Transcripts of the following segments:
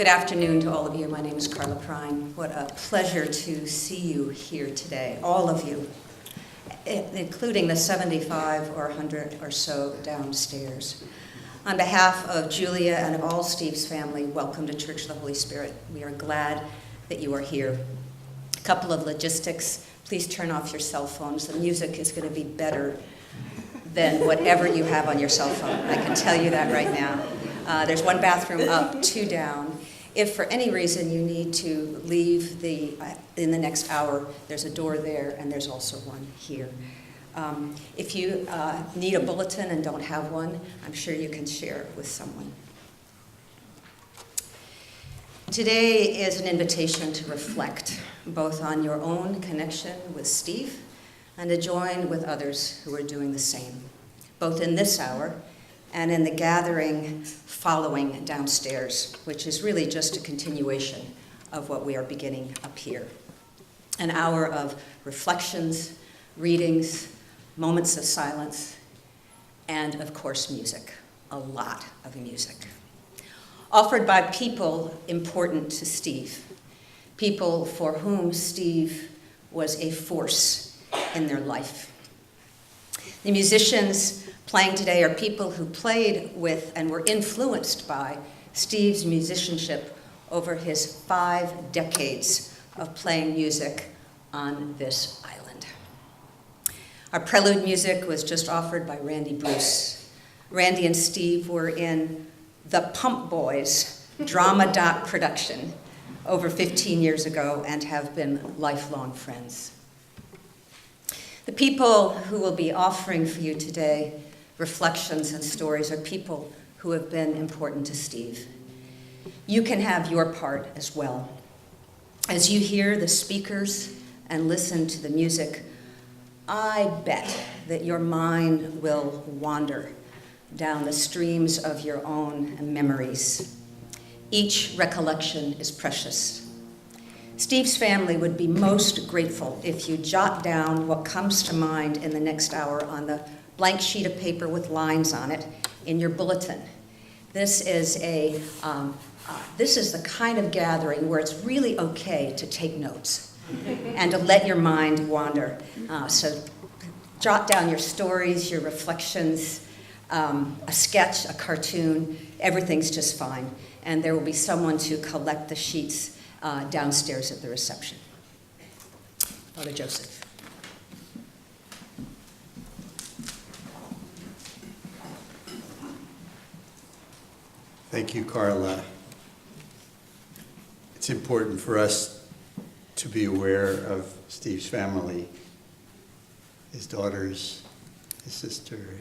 Good afternoon to all of you. My name is Carla Prine. What a pleasure to see you here today, all of you, including the 75 or 100 or so downstairs. On behalf of Julia and of all Steve's family, welcome to Church of the Holy Spirit. We are glad that you are here. A couple of logistics. Please turn off your cell phones. The music is going to be better than whatever you have on your cell phone. I can tell you that right now. There's one bathroom up, two down. If for any reason you need to leave in the next hour, there's a door there, and there's also one here. If you need a bulletin and don't have one, I'm sure you can share it with someone. Today is an invitation to reflect both on your own connection with Steve and to join with others who are doing the same, both in this hour and in the gathering following downstairs, which is really just a continuation of what we are beginning up here. An hour of reflections, readings, moments of silence, and of course music, a lot of music. Offered by people important to Steve, people for whom Steve was a force in their life. The musicians playing today are people who played with and were influenced by Steve's musicianship over his 5 decades of playing music on this island. Our prelude music was just offered by Randy Bruce. Randy and Steve were in the Pump Boys drama doc production over 15 years ago and have been lifelong friends. The people who will be offering for you today reflections and stories are people who have been important to Steve. You can have your part as well. As you hear the speakers and listen to the music, I bet that your mind will wander down the streams of your own memories. Each recollection is precious. Steve's family would be most grateful if you jot down what comes to mind in the next hour on the blank sheet of paper with lines on it in your bulletin. This is the kind of gathering where it's really okay to take notes and to let your mind wander. So jot down your stories, your reflections, a sketch, a cartoon, everything's just fine. And there will be someone to collect the sheets downstairs at the reception. Father Joseph. Thank you, Carla. It's important for us to be aware of Steve's family, his daughters, his sister,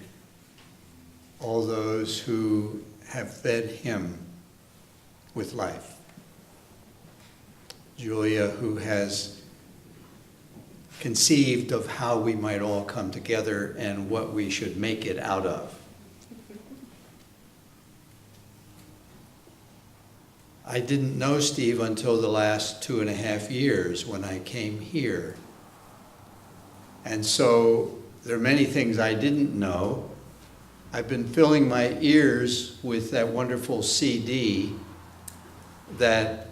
all those who have fed him with life. Julia, who has conceived of how we might all come together and what we should make it out of. I didn't know Steve until the last 2.5 years when I came here. And so there are many things I didn't know. I've been filling my ears with that wonderful CD that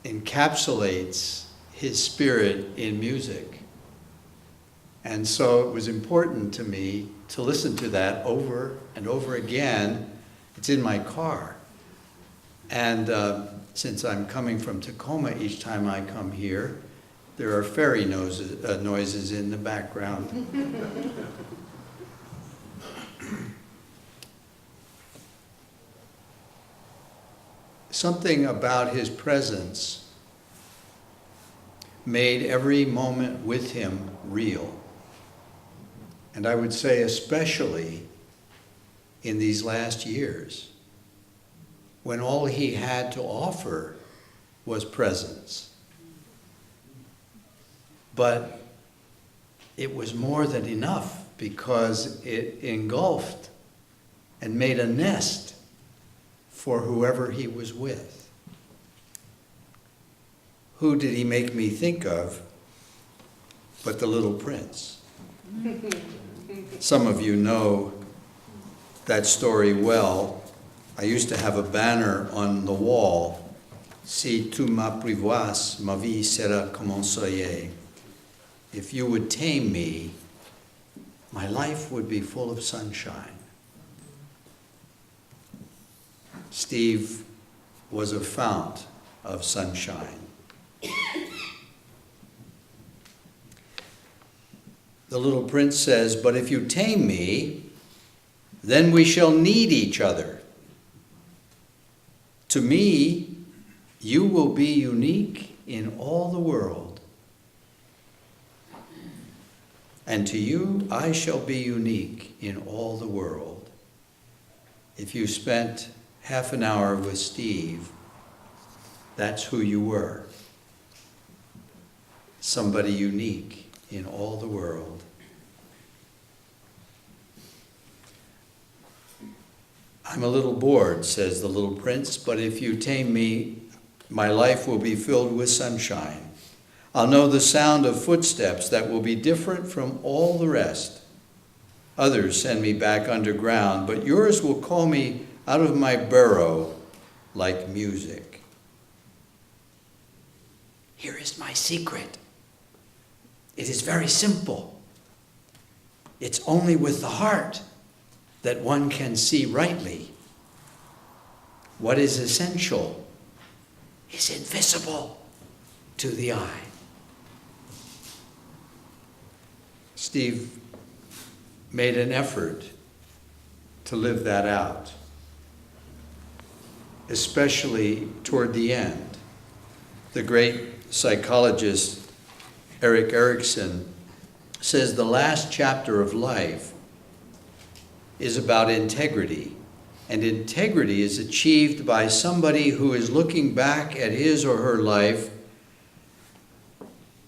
encapsulates his spirit in music. And so it was important to me to listen to that over and over again. It's in my car. And since I'm coming from Tacoma each time I come here, there are ferry noises in the background. Something about his presence made every moment with him real. And I would say especially in these last years, when all he had to offer was presence. But it was more than enough because it engulfed and made a nest for whoever he was with. Who did he make me think of but the Little Prince? Some of you know that story well. I used to have a banner on the wall, Si tu m'apprivoises, ma vie sera comme un soleil. If you would tame me, my life would be full of sunshine. Steve was a fount of sunshine. The little prince says, but if you tame me, then we shall need each other. To me, you will be unique in all the world. And to you, I shall be unique in all the world. If you spent half an hour with Steve, that's who you were. Somebody unique in all the world. I'm a little bored, says the little prince, but if you tame me, my life will be filled with sunshine. I'll know the sound of footsteps that will be different from all the rest. Others send me back underground, but yours will call me out of my burrow like music. Here is my secret. It is very simple. It's only with the heart that one can see rightly. What is essential is invisible to the eye. Steve made an effort to live that out, especially toward the end. The great psychologist Erik Erikson says the last chapter of life is about integrity, and integrity is achieved by somebody who is looking back at his or her life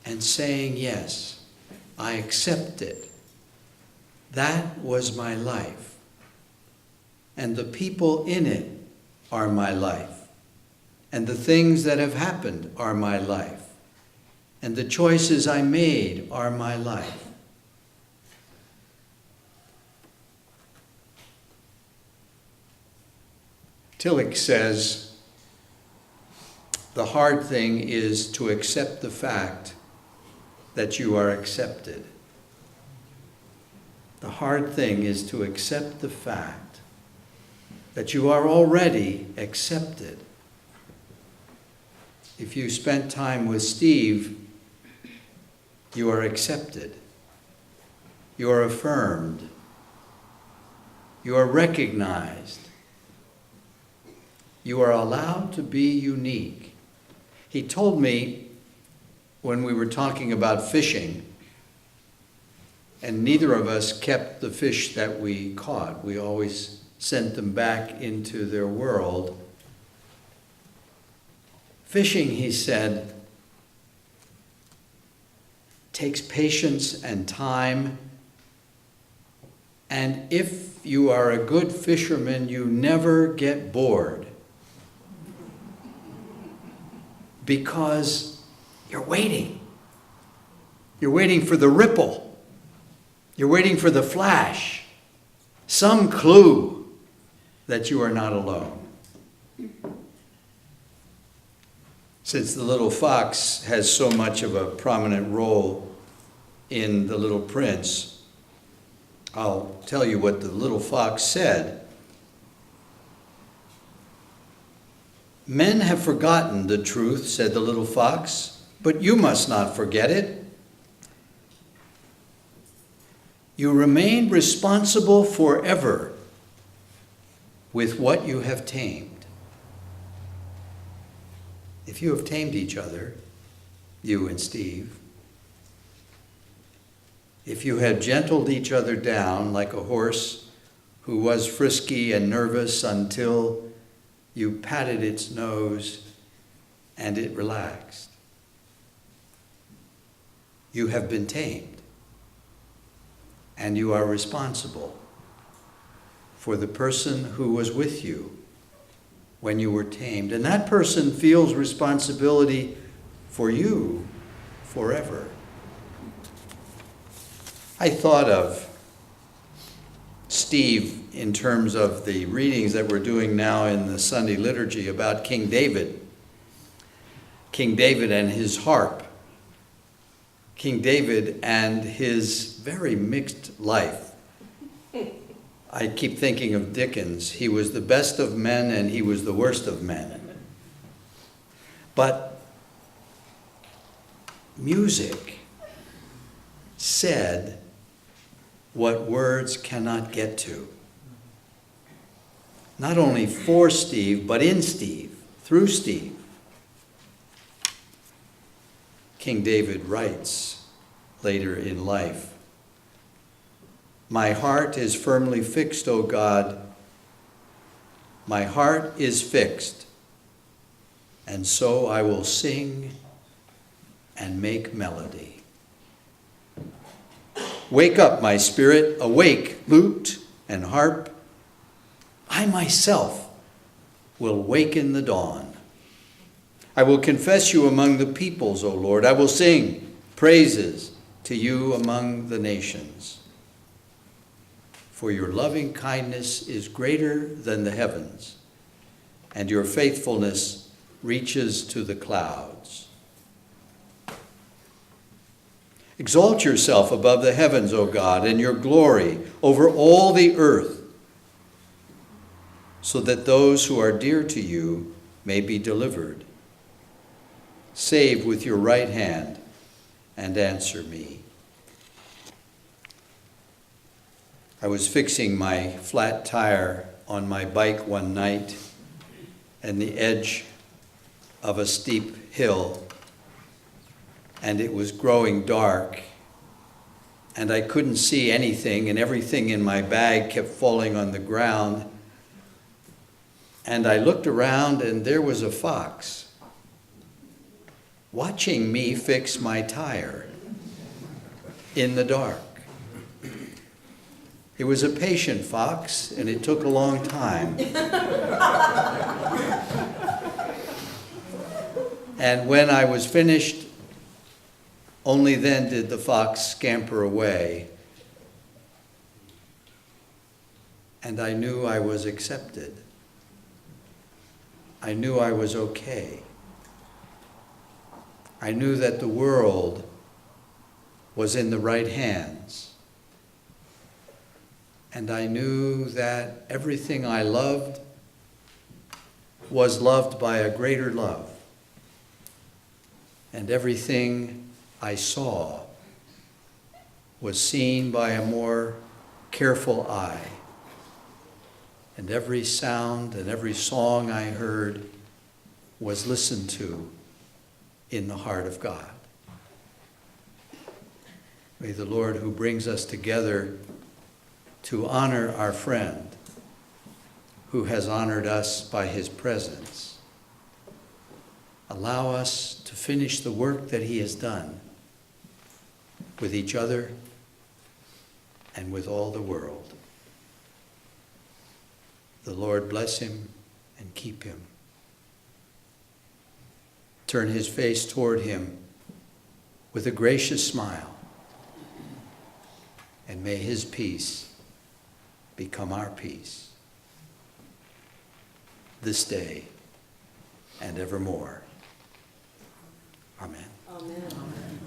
and saying, yes, I accept it. That was my life, and the people in it are my life, and the things that have happened are my life, and the choices I made are my life. Tillich says, the hard thing is to accept the fact that you are accepted. The hard thing is to accept the fact that you are already accepted. If you spent time with Steve, you are accepted. You are affirmed. You are recognized. You are allowed to be unique. He told me when we were talking about fishing, and neither of us kept the fish that we caught. We always sent them back into their world. Fishing, he said, takes patience and time, and if you are a good fisherman, you never get bored. Because you're waiting. You're waiting for the ripple. You're waiting for the flash. Some clue that you are not alone. Since the little fox has so much of a prominent role in The Little Prince, I'll tell you what the little fox said. Men have forgotten the truth, said the little fox, but you must not forget it. You remain responsible forever with what you have tamed. If you have tamed each other, you and Steve, if you had gentled each other down like a horse who was frisky and nervous until you patted its nose and it relaxed, you have been tamed, and you are responsible for the person who was with you when you were tamed. And that person feels responsibility for you forever. I thought of Steve in terms of the readings that we're doing now in the Sunday liturgy about King David. King David and his harp. King David and his very mixed life. I keep thinking of Dickens. He was the best of men and he was the worst of men. But music said what words cannot get to. Not only for Steve, but in Steve, through Steve. King David writes later in life, "My heart is firmly fixed, O God. My heart is fixed, and so I will sing and make melody. Wake up, my spirit, awake, lute and harp. I myself will waken the dawn. I will confess you among the peoples, O Lord. I will sing praises to you among the nations. For your loving kindness is greater than the heavens, and your faithfulness reaches to the clouds. Exalt yourself above the heavens, O God, and your glory over all the earth, so that those who are dear to you may be delivered. Save with your right hand and answer me." I was fixing my flat tire on my bike one night and the edge of a steep hill, and it was growing dark, and I couldn't see anything, and everything in my bag kept falling on the ground. And I looked around, and there was a fox watching me fix my tire in the dark. It was a patient fox, and it took a long time. And when I was finished, only then did the fox scamper away, and I knew I was accepted. I knew I was okay. I knew that the world was in the right hands. And I knew that everything I loved was loved by a greater love. And everything I saw was seen by a more careful eye. And every sound and every song I heard was listened to in the heart of God. May the Lord, who brings us together to honor our friend, who has honored us by his presence, allow us to finish the work that he has done with each other and with all the world. The Lord bless him and keep him. Turn his face toward him with a gracious smile, and may his peace become our peace this day and evermore. Amen. Amen. Amen.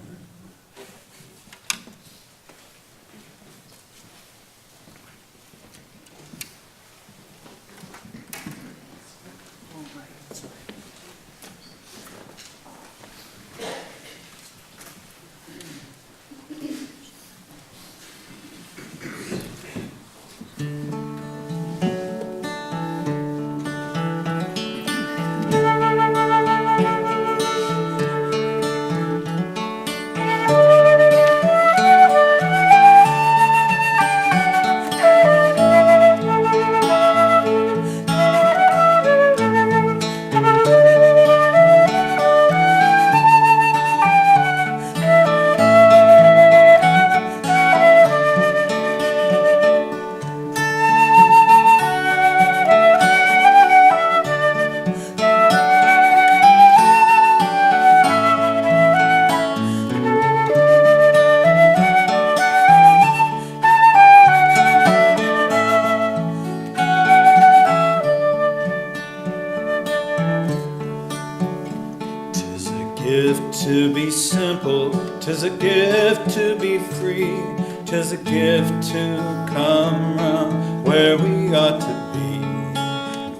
to be simple, 'tis a gift to be free, 'tis a gift to come round where we ought to be.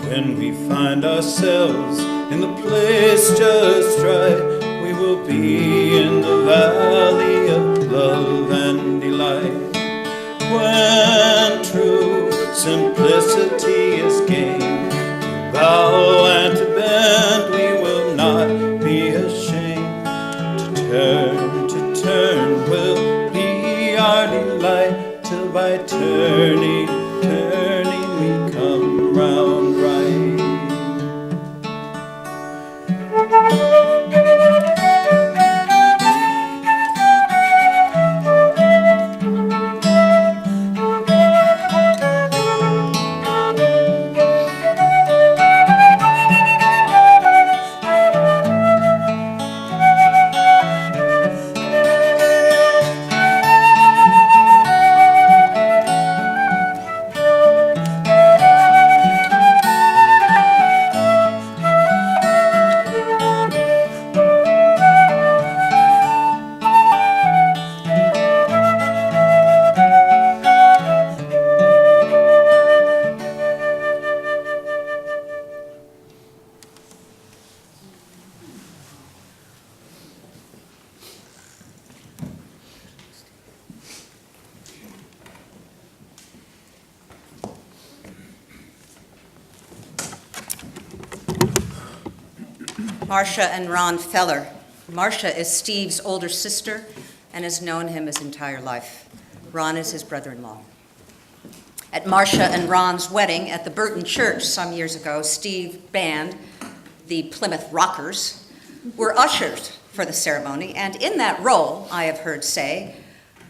When we find ourselves in the place just right, we will be in the valley of love and delight. When true simplicity is gained, to bow and to bend, we will not be ashamed. To turn will be our delight, till by turning we come round right. Marcia and Ron Feller. Marcia is Steve's older sister and has known him his entire life. Ron is his brother-in-law. At Marcia and Ron's wedding at the Burton Church some years ago, Steve's band, the Plymouth Rockers, were ushers for the ceremony, and in that role, I have heard say,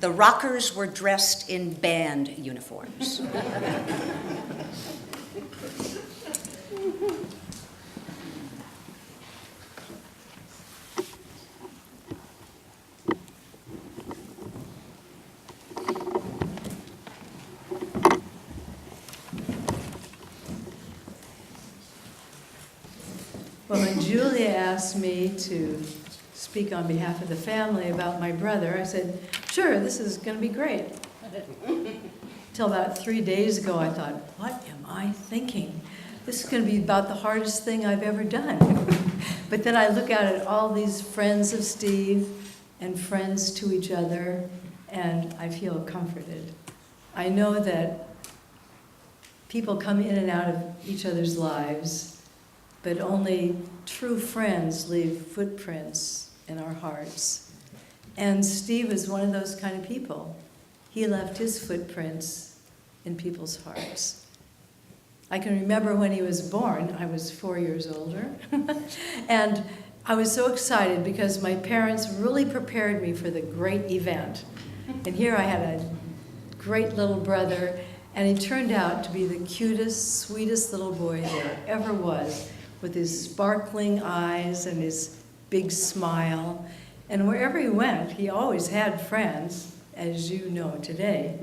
the rockers were dressed in band uniforms. Well, when Julia asked me to speak on behalf of the family about my brother, I said, sure, this is going to be great. Till about 3 days ago, I thought, what am I thinking? This is going to be about the hardest thing I've ever done. But then I look out at all these friends of Steve and friends to each other, and I feel comforted. I know that people come in and out of each other's lives, but only true friends leave footprints in our hearts. And Steve is one of those kind of people. He left his footprints in people's hearts. I can remember when he was born, I was 4 years older, and I was so excited because my parents really prepared me for the great event. And here I had a great little brother, and he turned out to be the cutest, sweetest little boy there ever was, with his sparkling eyes and his big smile. And wherever he went, he always had friends, as you know today.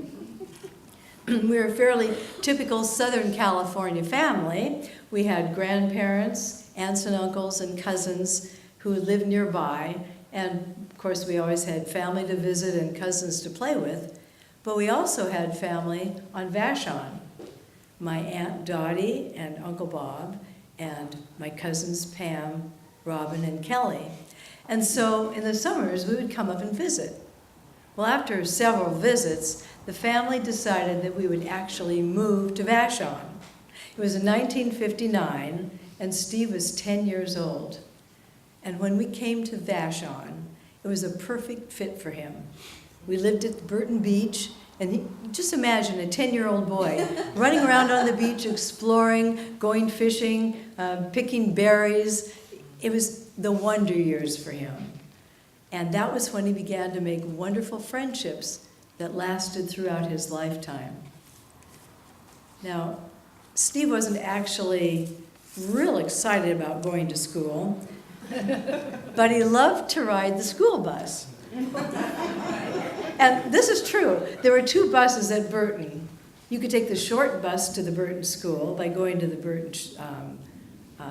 We were a fairly typical Southern California family. We had grandparents, aunts and uncles, and cousins who lived nearby. And of course, we always had family to visit and cousins to play with. But we also had family on Vashon. My Aunt Dottie and Uncle Bob, and my cousins Pam, Robin, and Kelly. And so in the summers, we would come up and visit. Well, after several visits, the family decided that we would actually move to Vashon. It was in 1959, and Steve was 10 years old. And when we came to Vashon, it was a perfect fit for him. We lived at the Burton Beach, and just imagine a 10-year-old boy running around on the beach, exploring, going fishing, picking berries. It was the wonder years for him. And that was when he began to make wonderful friendships that lasted throughout his lifetime. Now, Steve wasn't actually real excited about going to school, but he loved to ride the school bus. And this is true. There were 2 buses at Burton. You could take the short bus to the Burton school by going to the Burton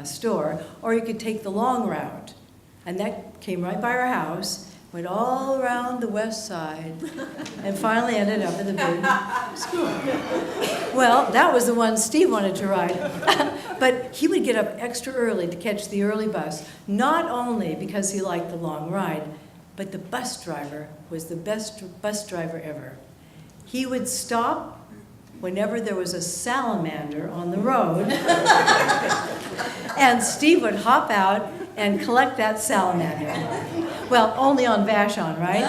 store, or you could take the long route. And that came right by our house, went all around the west side, and finally ended up at the Burton School. Well, that was the one Steve wanted to ride. But he would get up extra early to catch the early bus, not only because he liked the long ride, but the bus driver was the best bus driver ever. He would stop whenever there was a salamander on the road, and Steve would hop out and collect that salamander. Well, only on Vashon, right?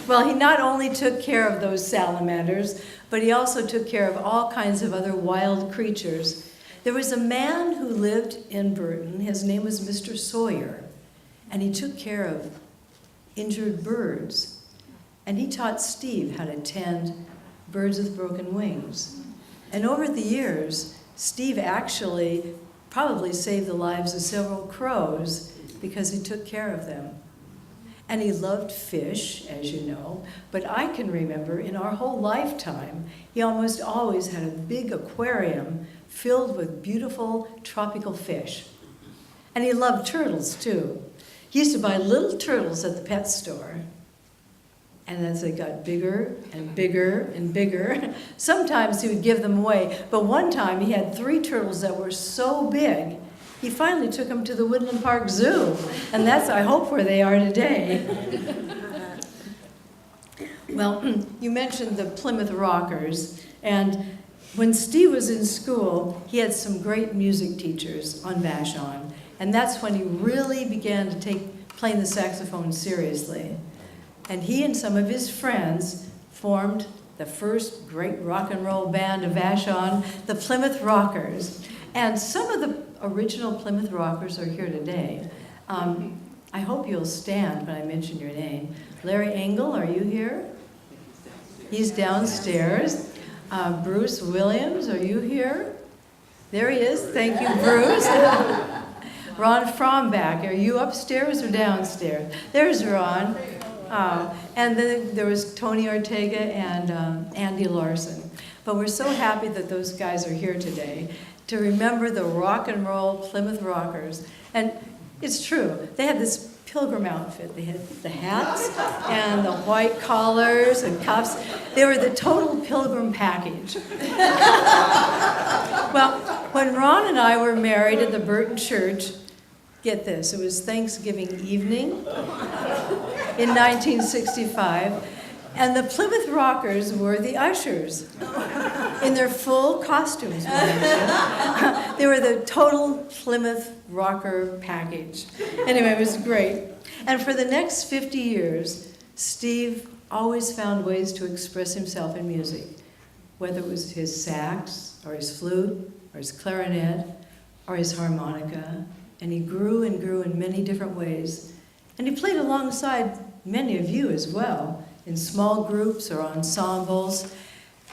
Well, he not only took care of those salamanders, but he also took care of all kinds of other wild creatures. There was a man who lived in Burton. His name was Mr. Sawyer, and he took care of injured birds. And he taught Steve how to tend birds with broken wings. And over the years, Steve actually probably saved the lives of several crows because he took care of them. And he loved fish, as you know, but I can remember in our whole lifetime, he almost always had a big aquarium filled with beautiful tropical fish. And he loved turtles, too. He used to buy little turtles at the pet store. And as they got bigger and bigger and bigger, sometimes he would give them away. But one time he had 3 turtles that were so big, he finally took them to the Woodland Park Zoo. And that's, I hope, where they are today. Well, you mentioned the Plymouth Rockers. And when Steve was in school, he had some great music teachers on Vashon. And that's when he really began to take playing the saxophone seriously. And he and some of his friends formed the first great rock and roll band of Vashon, the Plymouth Rockers. And some of the original Plymouth Rockers are here today. I hope you'll stand when I mention your name. Larry Engel, are you here? He's downstairs. Bruce Williams, are you here? There he is. Thank you, Bruce. Ron Frombach, are you upstairs or downstairs? There's Ron. And then there was Tony Ortega and Andy Larson. But we're so happy that those guys are here today to remember the rock and roll Plymouth Rockers. And it's true, they had this pilgrim outfit. They had the hats and the white collars and cuffs. They were the total pilgrim package. Well, when Ron and I were married at the Burton Church, get this, it was Thanksgiving evening in 1965, and the Plymouth Rockers were the ushers in their full costumes. They were the total Plymouth Rocker package. Anyway, it was great. And for the next 50 years, Steve always found ways to express himself in music, whether it was his sax, or his flute, or his clarinet, or his harmonica. And he grew and grew in many different ways. And he played alongside many of you as well, in small groups or ensembles.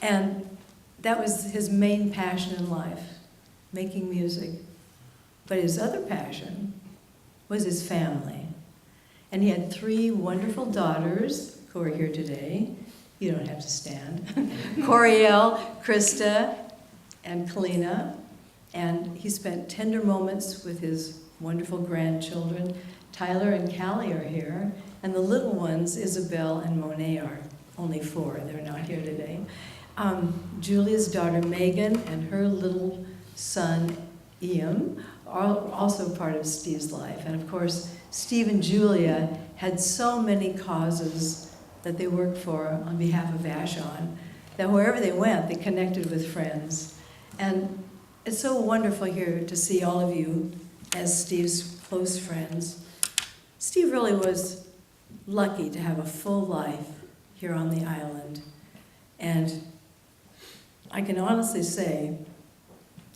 And that was his main passion in life, making music. But his other passion was his family. And he had 3 wonderful daughters who are here today. You don't have to stand. Coriel, Krista, and Kalina. And he spent tender moments with his wonderful grandchildren. Tyler and Callie are here. And the little ones, Isabel and Monet, are only 4. They're not here today. Julia's daughter, Megan, and her little son, Ian, are also part of Steve's life. And of course, Steve and Julia had so many causes that they worked for on behalf of Vashon, that wherever they went, they connected with friends. And it's so wonderful here to see all of you as Steve's close friends. Steve really was lucky to have a full life here on the island. And I can honestly say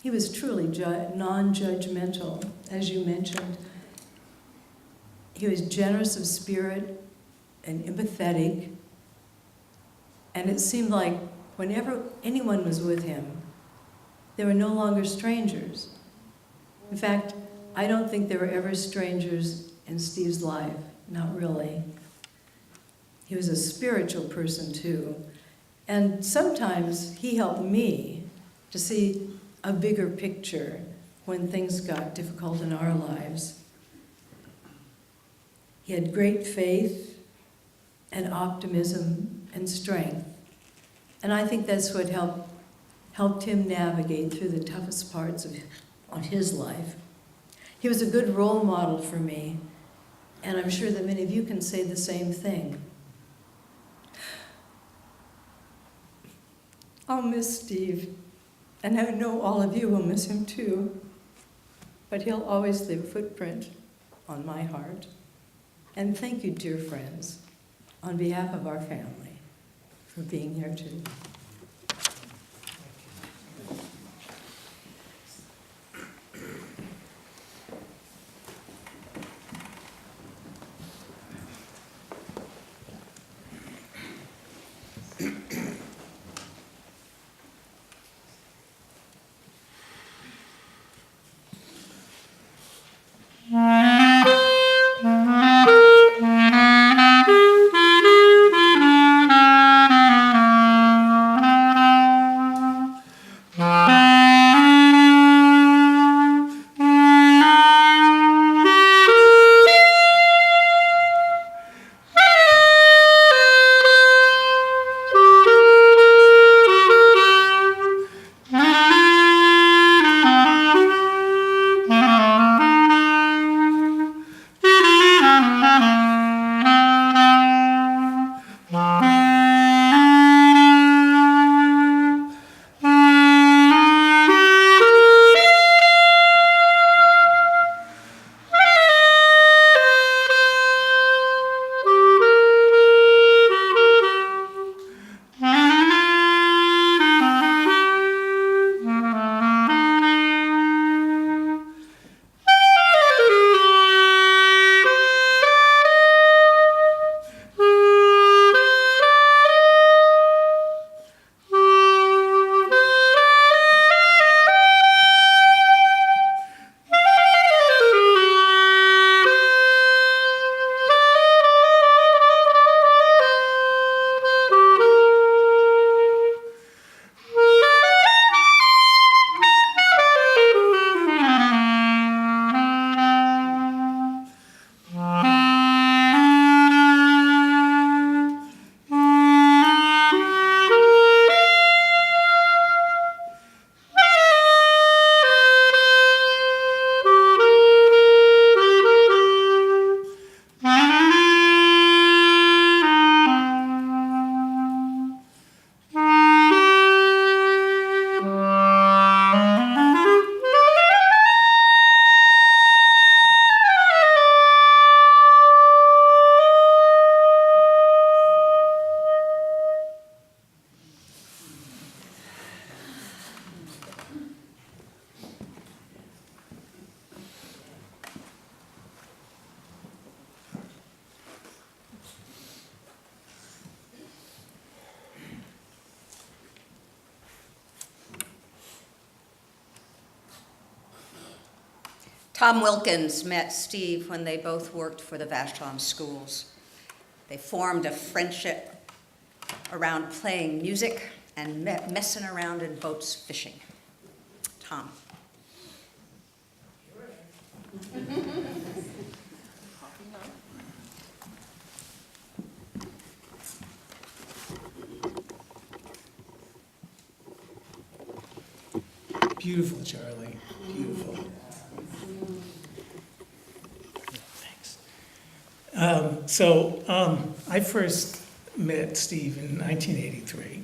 he was truly non-judgmental, as you mentioned. He was generous of spirit and empathetic. And it seemed like whenever anyone was with him, they were no longer strangers. In fact, I don't think there were ever strangers in Steve's life, not really. He was a spiritual person too. And sometimes he helped me to see a bigger picture when things got difficult in our lives. He had great faith and optimism and strength. And I think that's what helped him navigate through the toughest parts of his life. He was a good role model for me, and I'm sure that many of you can say the same thing. I'll miss Steve, and I know all of you will miss him too, but he'll always leave a footprint on my heart. And thank you, dear friends, on behalf of our family, for being here too. Tom Wilkins met Steve when they both worked for the Vashon schools. They formed a friendship around playing music and messing around in boats fishing. Tom. Beautiful, Charlie. Beautiful. Thanks. I first met Steve in 1983.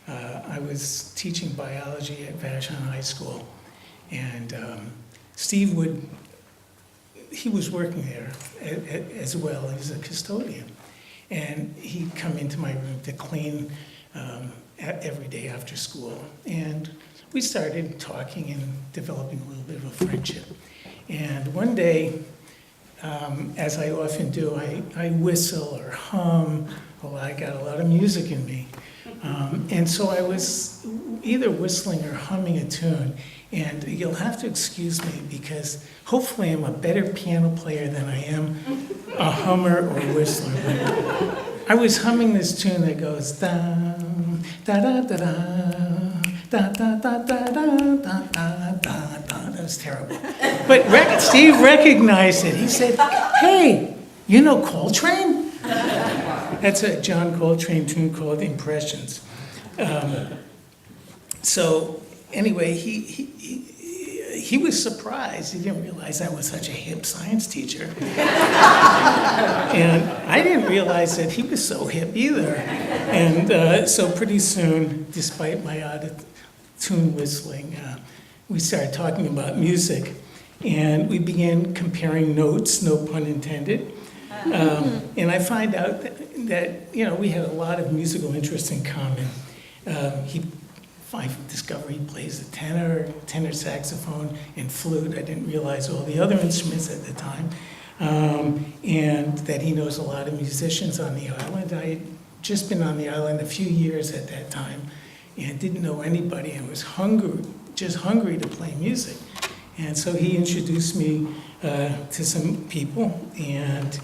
I was teaching biology at Vashon High School, and Steve he was working there as well. He was a custodian, and he'd come into my room to clean every day after school. And we started talking and developing a little bit of a friendship. And one day, as I often do, I whistle or hum. Oh, I got a lot of music in me. And so I was either whistling or humming a tune. And you'll have to excuse me because hopefully I'm a better piano player than I am a hummer or whistler. But I was humming this tune that goes da da da da da da da da da da da da da. That was terrible. But Steve recognized it. He said, "Hey, You know Coltrane? That's a John Coltrane tune called Impressions. So anyway, he was surprised. He didn't realize I was such a hip science teacher. And I didn't realize that he was so hip either. And so pretty soon, despite my tune whistling, we started talking about music. And we began comparing notes, no pun intended. And I find out that we had a lot of musical interests in common. I discovered he plays the tenor saxophone, and flute. I didn't realize all the other instruments at the time. And that he knows a lot of musicians on the island. I had just been on the island a few years at that time and didn't know anybody and was just hungry to play music. And so he introduced me to some people, and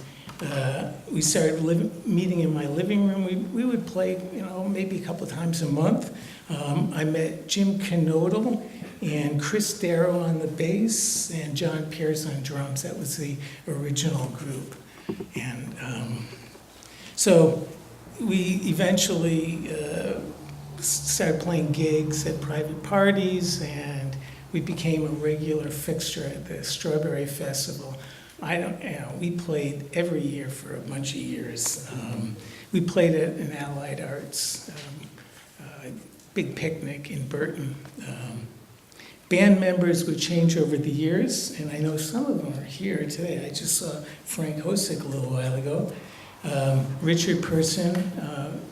we started meeting in my living room. We would play, maybe a couple of times a month. I met Jim Knodel and Chris Darrow on the bass and John Pierce on drums. That was the original group. And so we eventually started playing gigs at private parties, and we became a regular fixture at the Strawberry Festival. We played every year for a bunch of years. We played at an Allied Arts big picnic in Burton. Band members would change over the years, and I know some of them are here today. I just saw Frank Hosick a little while ago. Richard Person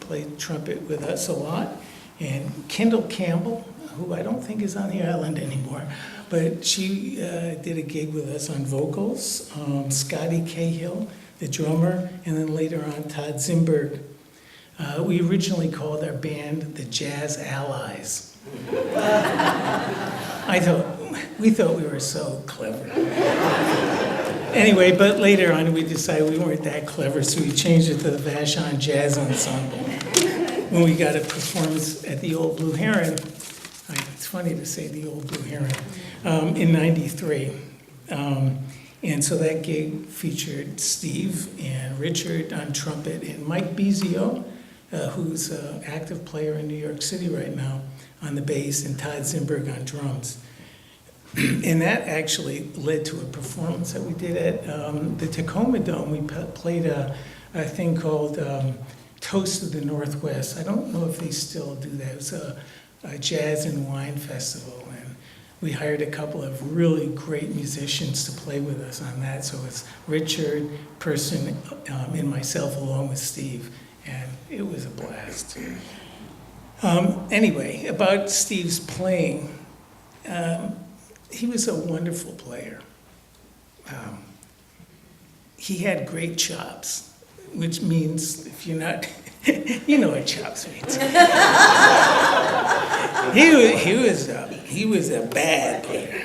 played trumpet with us a lot, and Kendall Campbell, who I don't think is on the island anymore, but she did a gig with us on vocals. Scotty Cahill, the drummer, and then later on Todd Zimberg. We originally called our band the Jazz Allies. We thought we were so clever. Anyway, but later on we decided we weren't that clever, so we changed it to the Vashon Jazz Ensemble. When we got a performance at the Old Blue Heron, it's funny to say the Old Blue Heron, in '93. And so that gig featured Steve and Richard on trumpet and Mike Bizio, who's an active player in New York City right now, on the bass, and Todd Zimberg on drums. And that actually led to a performance that we did at the Tacoma Dome. We played a thing called Toast of the Northwest. I don't know if they still do that. It was a jazz and wine festival, and we hired a couple of really great musicians to play with us on that. So it's Richard, Person, and myself along with Steve, and it was a blast. Anyway, about Steve's playing, he was a wonderful player. He had great chops, which means if you're not, you know what chops means. He was a bad player,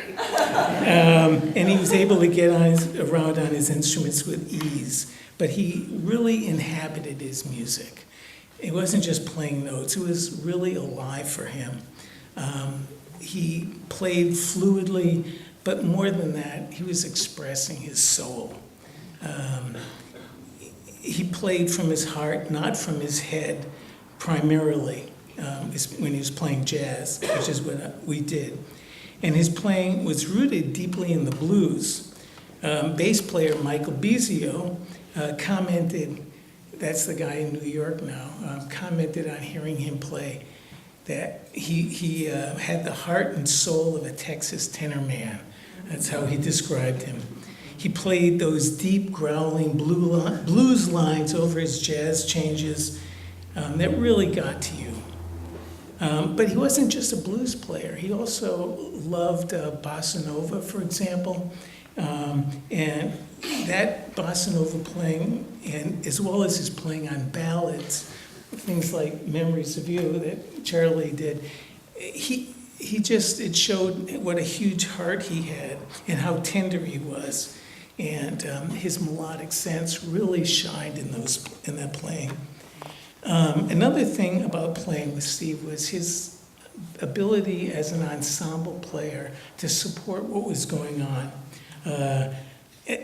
and he was able to get around on his instruments with ease. But he really inhabited his music. It wasn't just playing notes; it was really alive for him. He played fluidly, but more than that, he was expressing his soul. He played from his heart, not from his head, primarily, when he was playing jazz, which is what we did. And his playing was rooted deeply in the blues. Bass player Michael Bizio commented, that's the guy in New York now, commented on hearing him play that he had the heart and soul of a Texas tenor man. That's how he described him. He played those deep, growling blues lines over his jazz changes that really got to you. But he wasn't just a blues player. He also loved bossa nova, for example. And that bossa nova playing, and as well as his playing on ballads, things like Memories of You that Charlie did, it showed what a huge heart he had and how tender he was. And his melodic sense really shined in that playing. Another thing about playing with Steve was his ability as an ensemble player to support what was going on.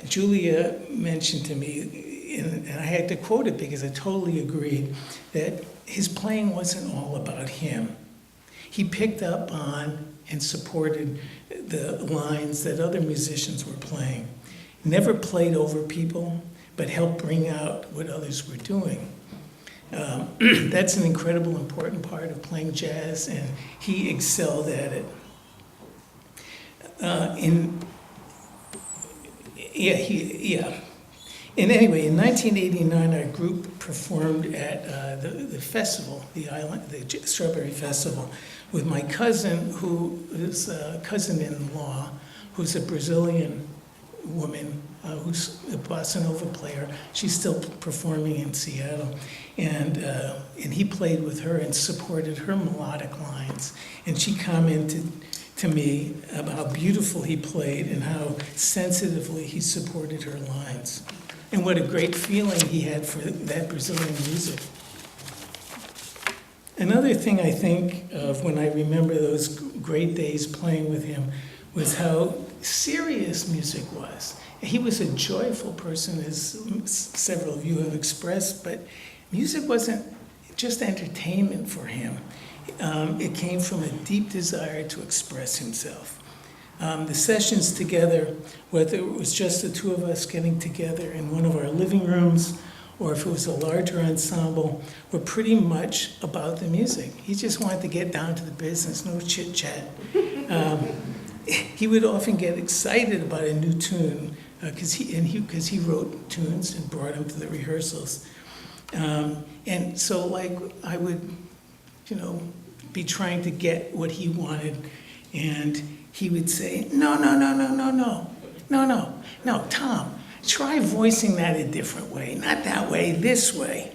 Julia mentioned to me, and I had to quote it because I totally agreed, that his playing wasn't all about him. He picked up on and supported the lines that other musicians were playing. Never played over people, but helped bring out what others were doing. That's an incredible, important part of playing jazz, and he excelled at it. And anyway, in 1989, our group performed at the festival, the Strawberry Festival, with my cousin, who is a cousin-in-law, who's a Brazilian woman, who's a bossa nova player. She's still performing in Seattle, and he played with her and supported her melodic lines. And she commented to me about how beautiful he played and how sensitively he supported her lines, and what a great feeling he had for that Brazilian music. Another thing I think of when I remember those great days playing with him was how serious music was. He was a joyful person, as several of you have expressed, but music wasn't just entertainment for him. It came from a deep desire to express himself. The sessions together, whether it was just the two of us getting together in one of our living rooms, or if it was a larger ensemble, were pretty much about the music. He just wanted to get down to the business, no chit-chat. He would often get excited about a new tune, because he wrote tunes and brought them to the rehearsals. And so, like, I would, be trying to get what he wanted, and he would say, no, Tom, try voicing that a different way, not that way, this way.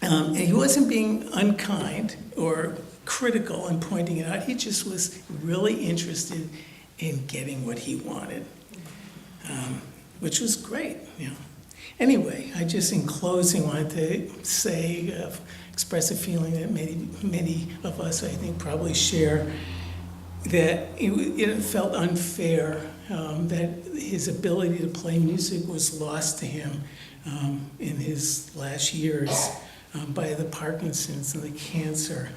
And he wasn't being unkind or critical and pointing it out. He just was really interested in getting what he wanted, which was great. Anyway, I just, in closing, wanted to say, express a feeling that many of us, I think, probably share, that it felt unfair that his ability to play music was lost to him in his last years by the Parkinson's and the cancer.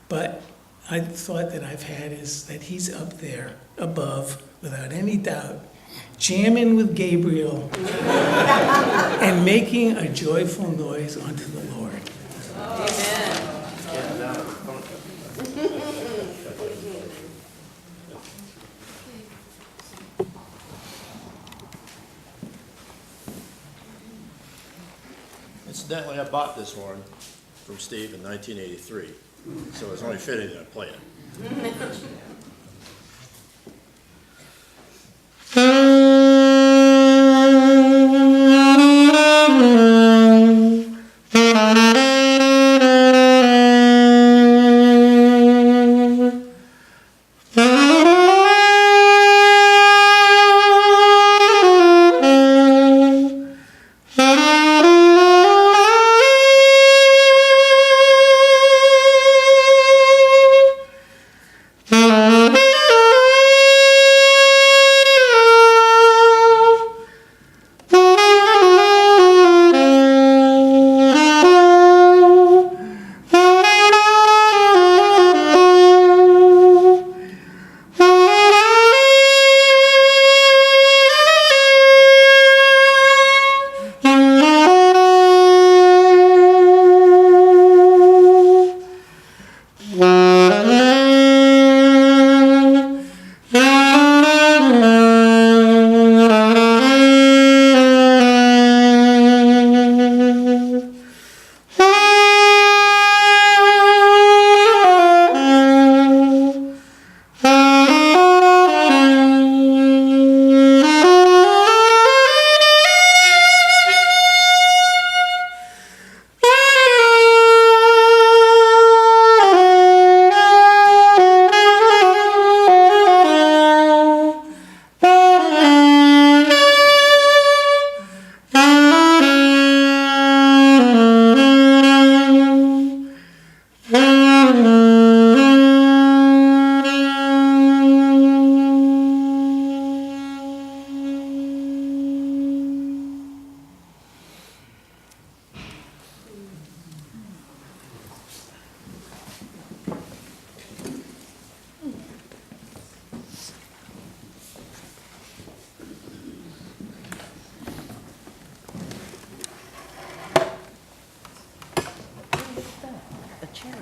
But I thought that I've had is that he's up there, above, without any doubt, jamming with Gabriel and making a joyful noise unto the Lord. Amen. Incidentally, I bought this horn from Steve in 1983, so it's only fitting that I play it.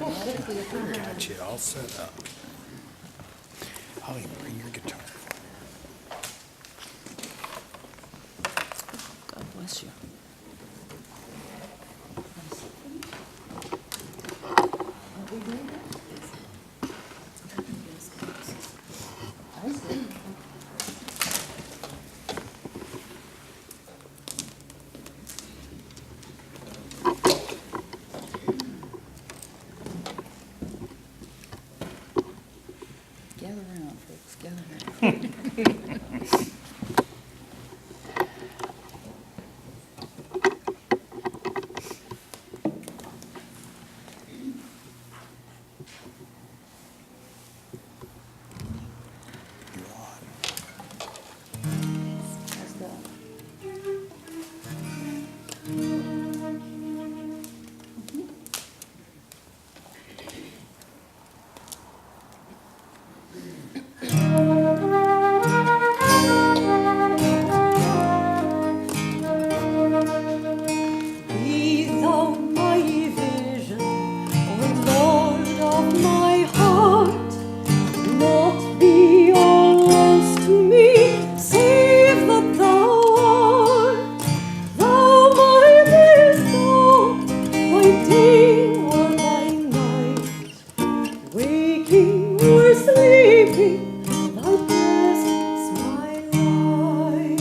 Got you all set up. I'll even bring your guitar. God bless you. Gather around, folks, gather around. You're on. How's that? Be thou my vision, O Lord of my heart. Not be all else to me, save that thou art. Thou my wisdom, my day or my night. Waking or sleeping, thou blessest my life.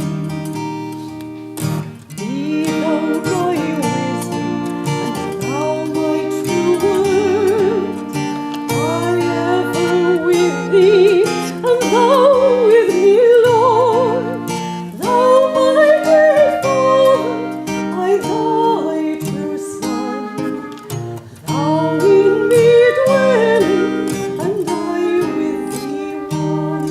Be thou my wisdom, and thou my true word. I ever with thee, and thou with me, Lord. Thou my great Father, I thy true Son. Thou in me dwelling, and I with thee one.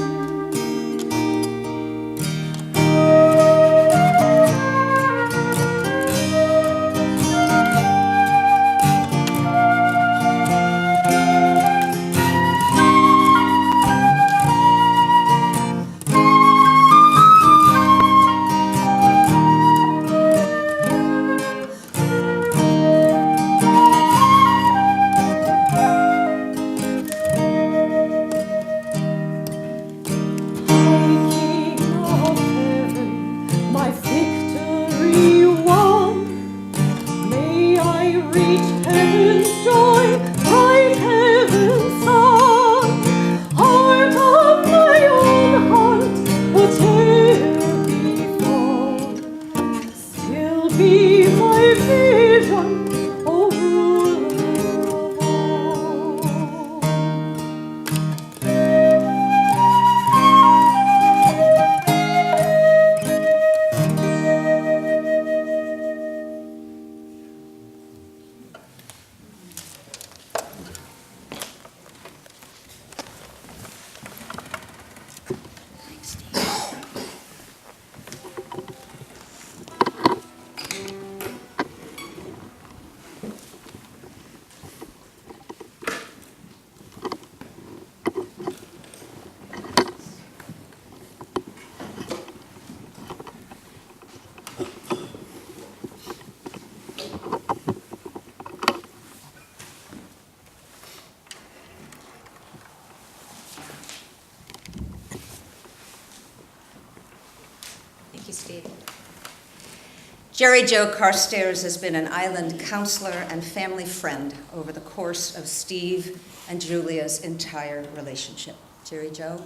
King of heaven, my victory won. May I reach heaven's joy, bright heaven's sun. Heart of my own heart, whatever befall, still be my vision, O ruler of all. Thank you, Steve. Jerry Joe Carstairs has been an island counselor and family friend over the course of Steve and Julia's entire relationship. Jerry Joe.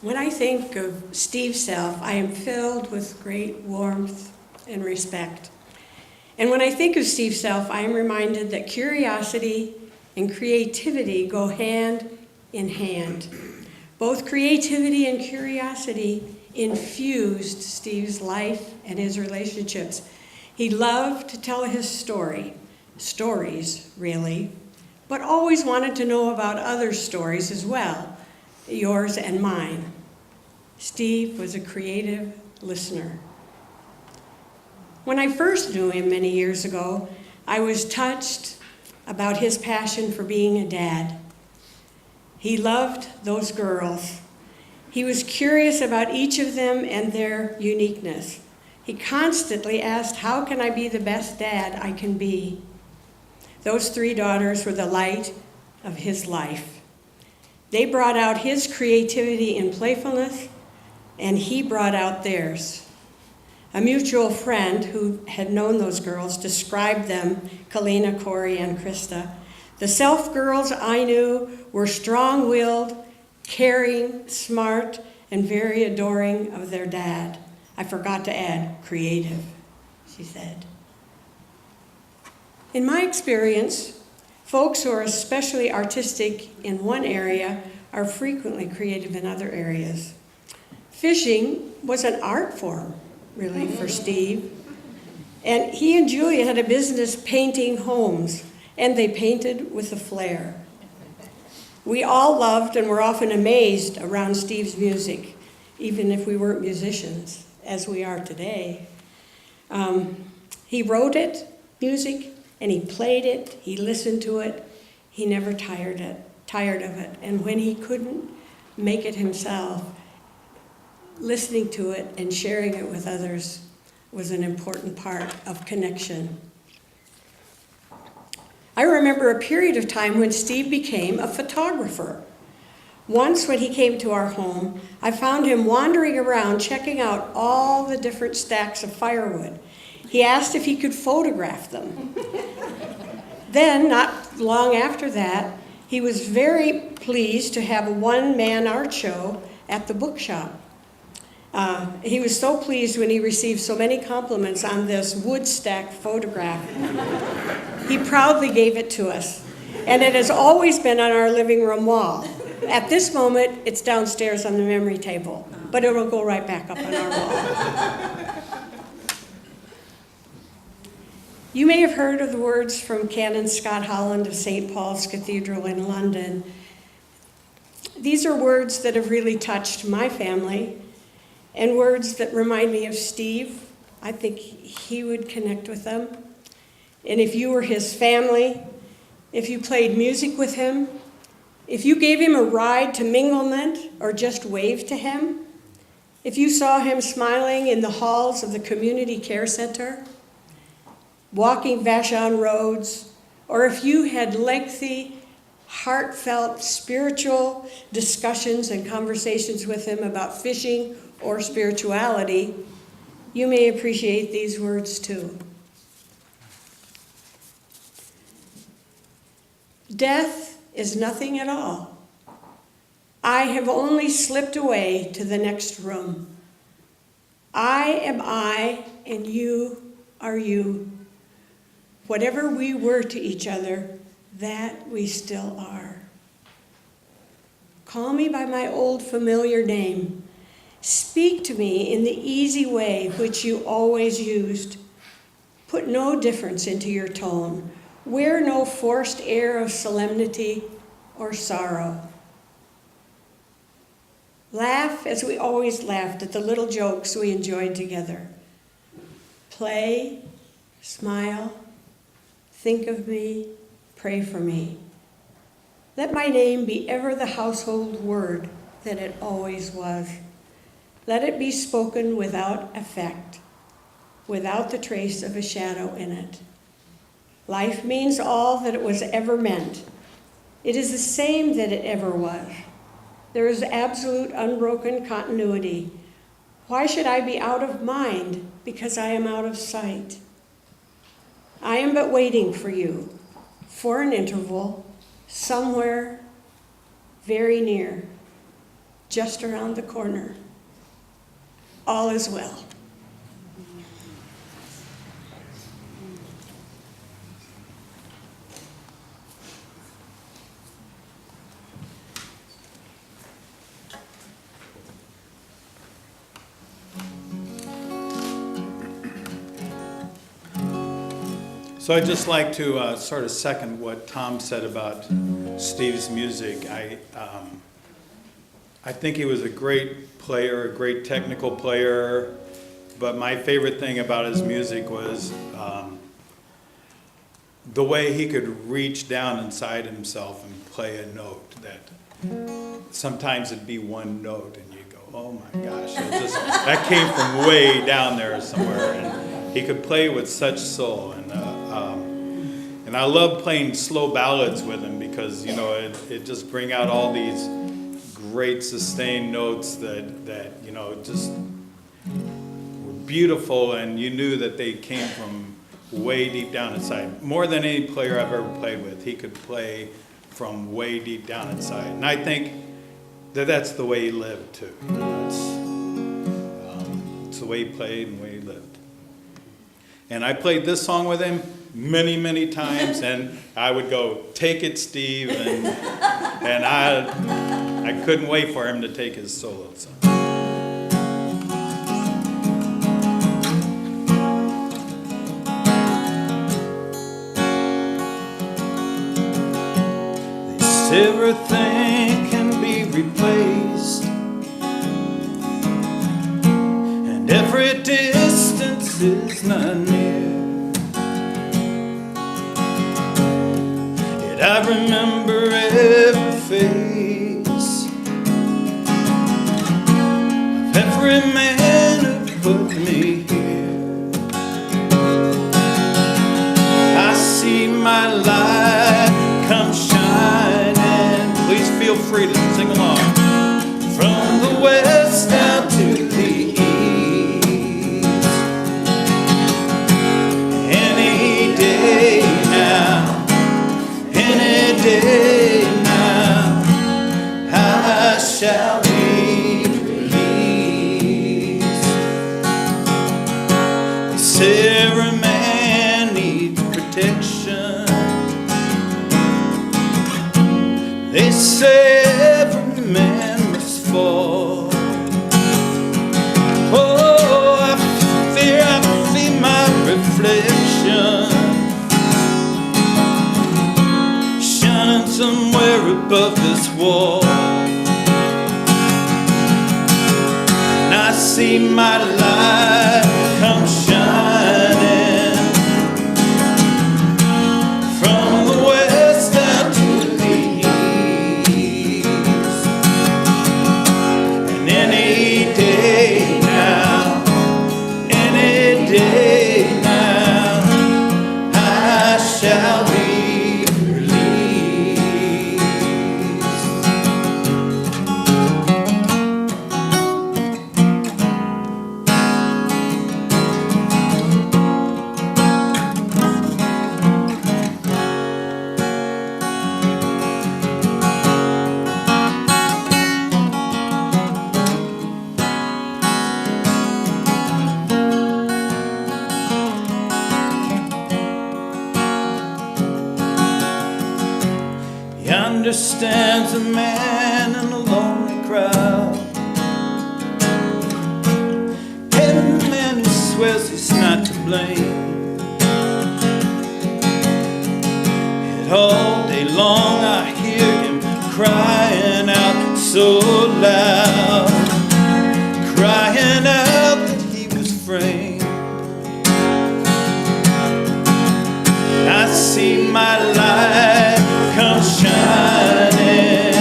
When I think of Steve Self, I am filled with great warmth and respect. And when I think of Steve Self, I am reminded that curiosity and creativity go hand in hand. Both creativity and curiosity infused Steve's life and his relationships. He loved to tell his stories really, but always wanted to know about other stories as well, yours and mine. Steve was a creative listener. When I first knew him many years ago, I was touched about his passion for being a dad. He loved those girls. He was curious about each of them and their uniqueness. He constantly asked, how can I be the best dad I can be? Those 3 daughters were the light of his life. They brought out his creativity and playfulness, and he brought out theirs. A mutual friend who had known those girls described them, Kalina, Corey, and Krista. The Self girls I knew were strong-willed, caring, smart, and very adoring of their dad. I forgot to add, creative, she said. In my experience, folks who are especially artistic in one area are frequently creative in other areas. Fishing was an art form, really, for Steve. And he and Julia had a business painting homes, and they painted with a flair. We all loved and were often amazed around Steve's music, even if we weren't musicians, as we are today. He wrote it, music, and he played it, he listened to it, he never tired of it. And when he couldn't make it himself, listening to it and sharing it with others was an important part of connection. I remember a period of time when Steve became a photographer. Once when he came to our home, I found him wandering around checking out all the different stacks of firewood. He asked if he could photograph them. Then, not long after that, he was very pleased to have a one-man art show at the bookshop. He was so pleased when he received so many compliments on this wood stack photograph. He proudly gave it to us, and it has always been on our living room wall. At this moment, it's downstairs on the memory table, but it will go right back up on our wall. You may have heard of the words from Canon Scott Holland of St. Paul's Cathedral in London. These are words that have really touched my family, and words that remind me of Steve. I think he would connect with them. And if you were his family, if you played music with him, if you gave him a ride to Minglement or just waved to him, if you saw him smiling in the halls of the community care center, walking Vashon roads, or if you had lengthy, heartfelt, spiritual discussions and conversations with him about fishing or spirituality, you may appreciate these words too. Death is nothing at all. I have only slipped away to the next room. I am I, and you are you. Whatever we were to each other, that we still are. Call me by my old familiar name. Speak to me in the easy way which you always used. Put no difference into your tone. Wear no forced air of solemnity or sorrow. Laugh as we always laughed at the little jokes we enjoyed together. Play, smile, think of me, pray for me. Let my name be ever the household word that it always was. Let it be spoken without effect, without the trace of a shadow in it. Life means all that it was ever meant. It is the same that it ever was. There is absolute unbroken continuity. Why should I be out of mind because I am out of sight? I am but waiting for you, for an interval, somewhere very near, just around the corner. All is well. So I'd just like to sort of second what Tom said about Steve's music. I think he was a great player, a great technical player, but my favorite thing about his music was the way he could reach down inside himself and play a note that sometimes it'd be one note, and you go, oh my gosh, that came from way down there somewhere. And he could play with such soul, and I love playing slow ballads with him because it just bring out all these great sustained notes that just were beautiful, and you knew that they came from way deep down inside. More than any player I've ever played with, he could play from way deep down inside. And I think that's the way he lived too. It's the way he played and the way he lived. And I played this song with him many, many times, and I would go, take it, Steve, and I couldn't wait for him to take his solo song. Everything can be replaced, and every distance is not near. Yet I remember every face of every man who put me here. I see my light come shining. Please feel free to sing along. From the west down to the east. Any day now, any day now, I shall be released. They say every man needs protection. They say every man must fall. Oh, I fear my reflection shining somewhere above this wall. And I see my light come shining from the west down to the east. And any day now, any day now, I shall be released. He understands a man in a lonely crowd. Every man who swears he's not to blame. Yet all day long I hear him crying out so loud, crying out that he was framed. I see my light come shining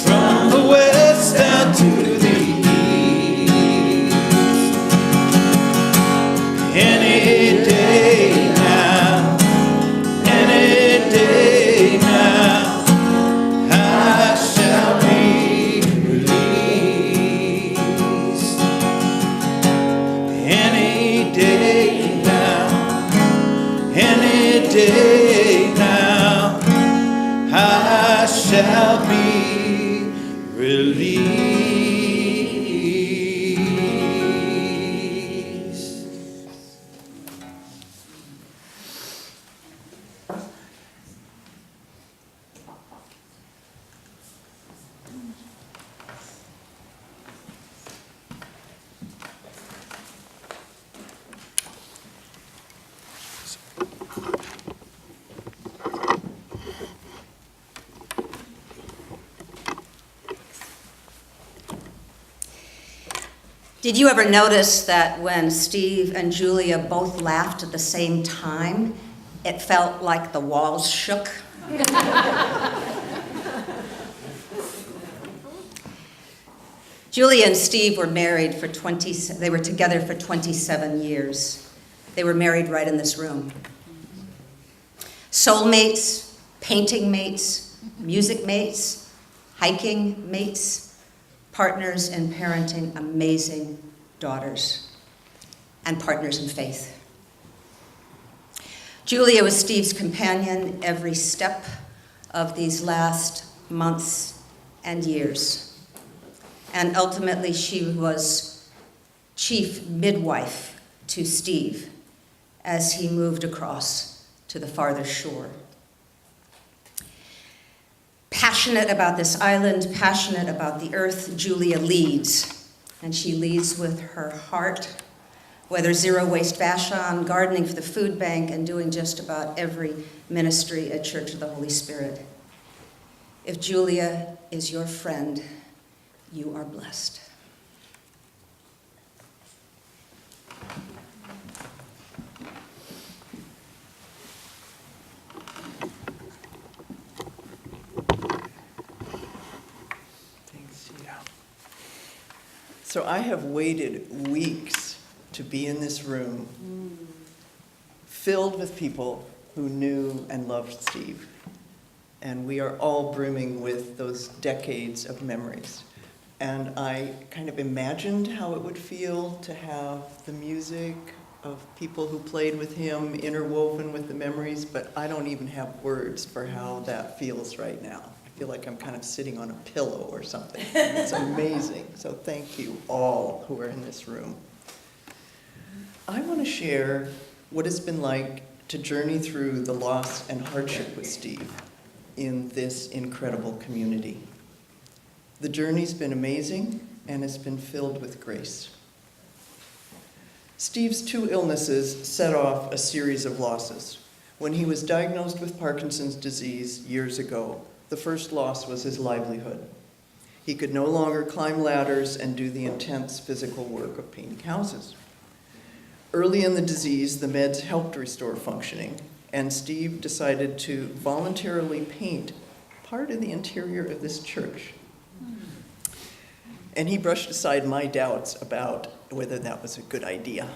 from the west down to the east. Any day now, any day now, I shall be released. Any day now, any day now, I shall be released. Did you ever notice that when Steve and Julia both laughed at the same time, it felt like the walls shook? Julia and Steve were married for they were together for 27 years. They were married right in this room. Soulmates, painting mates, music mates, hiking mates, partners in parenting amazing daughters, and partners in faith. Julia was Steve's companion every step of these last months and years. And ultimately, she was chief midwife to Steve as he moved across to the farther shore. Passionate about this island, passionate about the earth, Julia leads. And she leads with her heart, whether zero waste Vashon, gardening for the food bank, and doing just about every ministry at Church of the Holy Spirit. If Julia is your friend, you are blessed. Thanks, yeah. So I have waited weeks to be in this room filled with people who knew and loved Steve. And we are all brimming with those decades of memories. And I kind of imagined how it would feel to have the music of people who played with him interwoven with the memories, but I don't even have words for how that feels right now. I feel like I'm kind of sitting on a pillow or something. It's amazing. So thank you all who are in this room. I want to share what it's been like to journey through the loss and hardship with Steve in this incredible community. The journey's been amazing, and it's been filled with grace. Steve's 2 illnesses set off a series of losses. When he was diagnosed with Parkinson's disease years ago, the first loss was his livelihood. He could no longer climb ladders and do the intense physical work of painting houses. Early in the disease, the meds helped restore functioning, and Steve decided to voluntarily paint part of the interior of this church. And he brushed aside my doubts about whether that was a good idea.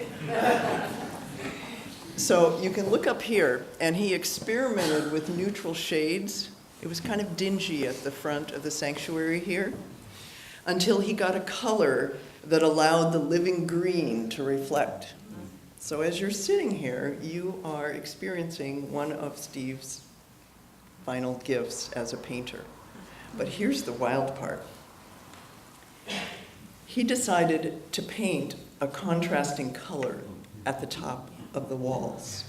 So you can look up here, and he experimented with neutral shades. It was kind of dingy at the front of the sanctuary here, until he got a color that allowed the living green to reflect. So as you're sitting here, you are experiencing one of Steve's final gifts as a painter. But here's the wild part. He decided to paint a contrasting color at the top of the walls.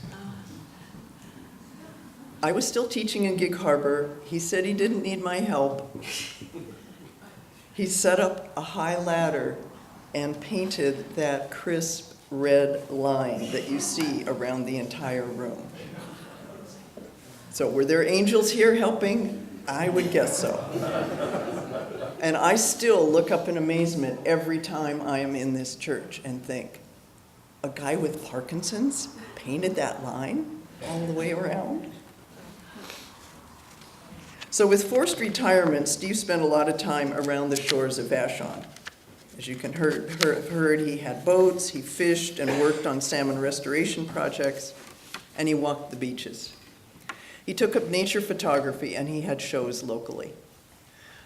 I was still teaching in Gig Harbor. He said he didn't need my help. He set up a high ladder and painted that crisp red line that you see around the entire room. So were there angels here helping? I would guess so. And I still look up in amazement every time I am in this church and think, a guy with Parkinson's painted that line all the way around? So with forced retirement, Steve spent a lot of time around the shores of Vashon. As you can have heard, he had boats, he fished and worked on salmon restoration projects, and he walked the beaches. He took up nature photography, and he had shows locally.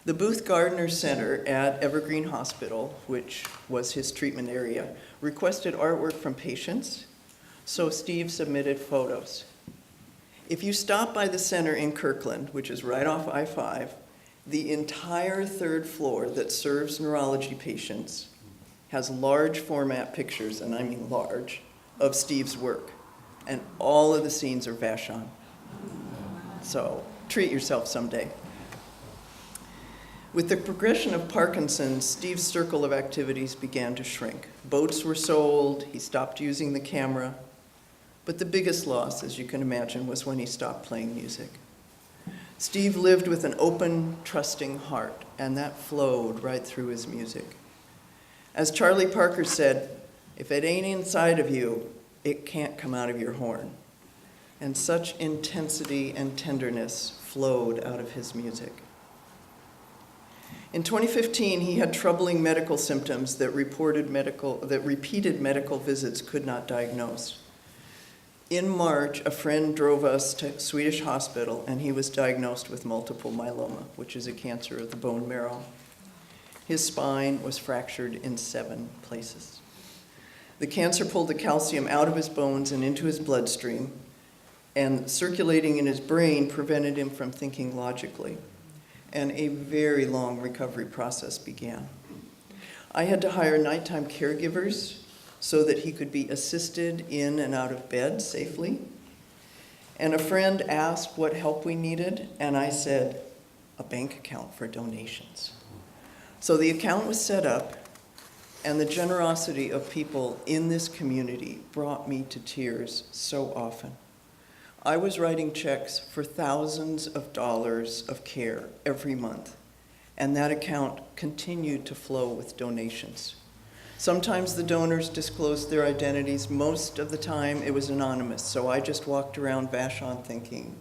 The Booth Gardner Center at Evergreen Hospital, which was his treatment area, requested artwork from patients, so Steve submitted photos. If you stop by the center in Kirkland, which is right off I-5, the entire 3rd floor that serves neurology patients has large format pictures, and I mean large, of Steve's work. And all of the scenes are Vashon. So treat yourself someday. With the progression of Parkinson's, Steve's circle of activities began to shrink. Boats were sold, he stopped using the camera, but the biggest loss, as you can imagine, was when he stopped playing music. Steve lived with an open, trusting heart, and that flowed right through his music. As Charlie Parker said, if it ain't inside of you, it can't come out of your horn. And such intensity and tenderness flowed out of his music. In 2015, he had troubling medical symptoms that repeated medical visits could not diagnose. In March, a friend drove us to Swedish hospital, and he was diagnosed with multiple myeloma, which is a cancer of the bone marrow. His spine was fractured in 7 places. The cancer pulled the calcium out of his bones and into his bloodstream, and circulating in his brain prevented him from thinking logically. And a very long recovery process began. I had to hire nighttime caregivers so that he could be assisted in and out of bed safely. And a friend asked what help we needed, and I said, a bank account for donations. So the account was set up, and the generosity of people in this community brought me to tears so often. I was writing checks for thousands of dollars of care every month, and that account continued to flow with donations. Sometimes the donors disclosed their identities. Most of the time it was anonymous, so I just walked around Vashon thinking,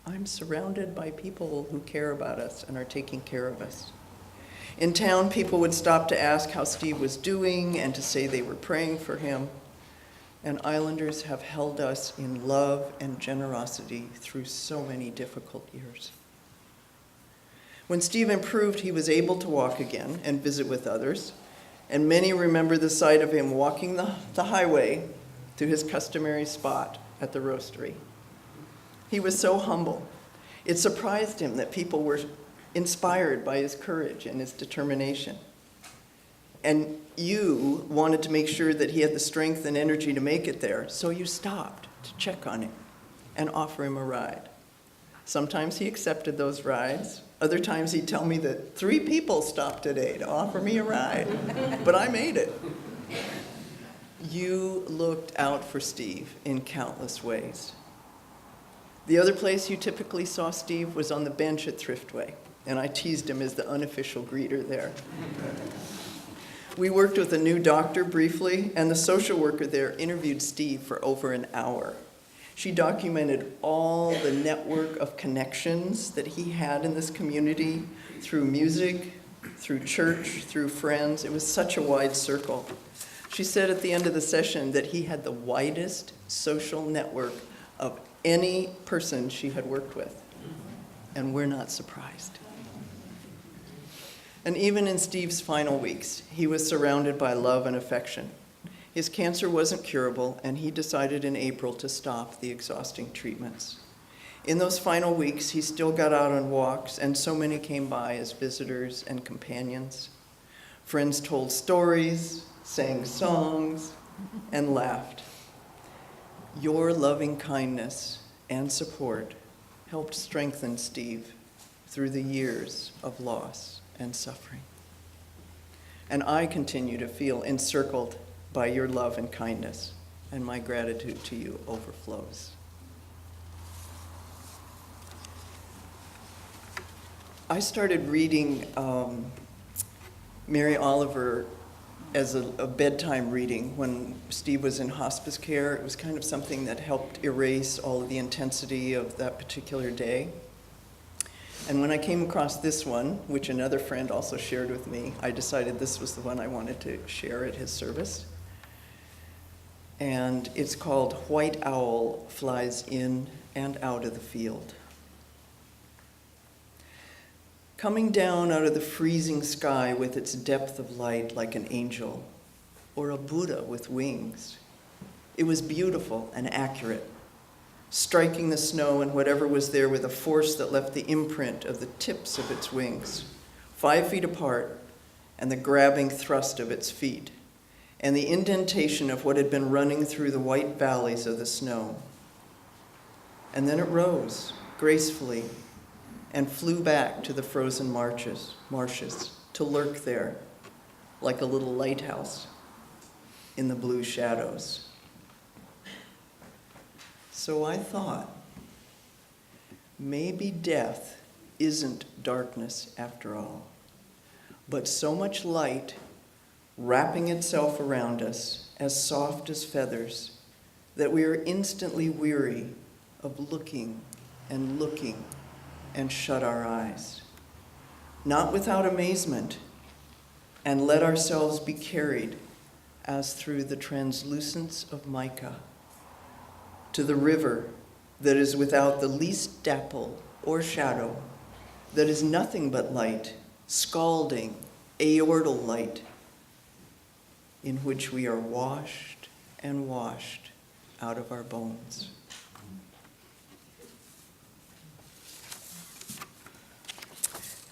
I'm surrounded by people who care about us and are taking care of us. In town, people would stop to ask how Steve was doing and to say they were praying for him. And Islanders have held us in love and generosity through so many difficult years. When Steve improved, he was able to walk again and visit with others, and many remember the sight of him walking the highway to his customary spot at the roastery. He was so humble. It surprised him that people were inspired by his courage and his determination. And you wanted to make sure that he had the strength and energy to make it there, so you stopped to check on him and offer him a ride. Sometimes he accepted those rides. Other times he'd tell me that 3 people stopped today to offer me a ride, but I made it. You looked out for Steve in countless ways. The other place you typically saw Steve was on the bench at Thriftway, and I teased him as the unofficial greeter there. We worked with a new doctor briefly, and the social worker there interviewed Steve for over an hour. She documented all the network of connections that he had in this community through music, through church, through friends. It was such a wide circle. She said at the end of the session that he had the widest social network of any person she had worked with, and we're not surprised. And even in Steve's final weeks, he was surrounded by love and affection. His cancer wasn't curable, and he decided in April to stop the exhausting treatments. In those final weeks, he still got out on walks, and so many came by as visitors and companions. Friends told stories, sang songs, and laughed. Your loving kindness and support helped strengthen Steve through the years of loss and suffering. And I continue to feel encircled by your love and kindness, and my gratitude to you overflows. I started reading Mary Oliver as a bedtime reading when Steve was in hospice care. It was kind of something that helped erase all of the intensity of that particular day. And when I came across this one, which another friend also shared with me, I decided this was the one I wanted to share at his service. And it's called White Owl Flies In and Out of the Field. Coming down out of the freezing sky with its depth of light like an angel, or a Buddha with wings, it was beautiful and accurate, striking the snow and whatever was there with a force that left the imprint of the tips of its wings, 5 feet apart, and the grabbing thrust of its feet, and the indentation of what had been running through the white valleys of the snow. And then it rose gracefully and flew back to the frozen marshes to lurk there like a little lighthouse in the blue shadows. So I thought, maybe death isn't darkness after all, but so much light wrapping itself around us as soft as feathers that we are instantly weary of looking and looking and shut our eyes. not without amazement, and let ourselves be carried as through the translucence of mica to the river that is without the least dapple or shadow, that is nothing but light, scalding, aortal light, in which we are washed and washed out of our bones.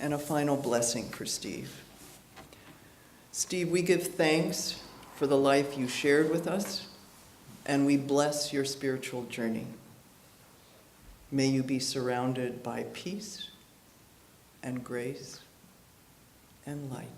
And a final blessing for Steve. Steve, we give thanks for the life you shared with us, and we bless your spiritual journey. May you be surrounded by peace and grace and light.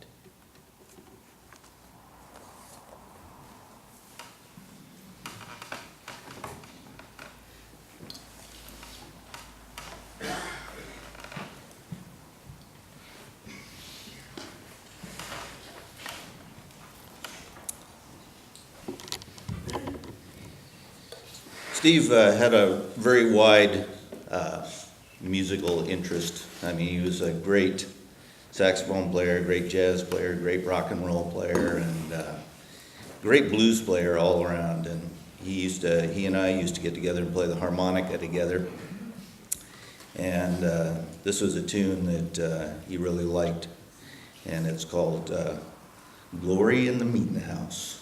Steve had a very wide musical interest. I mean, he was a great saxophone player, great jazz player, great rock and roll player, and great blues player all around. And he and I used to get together and play the harmonica together. And this was a tune that he really liked, and it's called Glory in the Meeting House.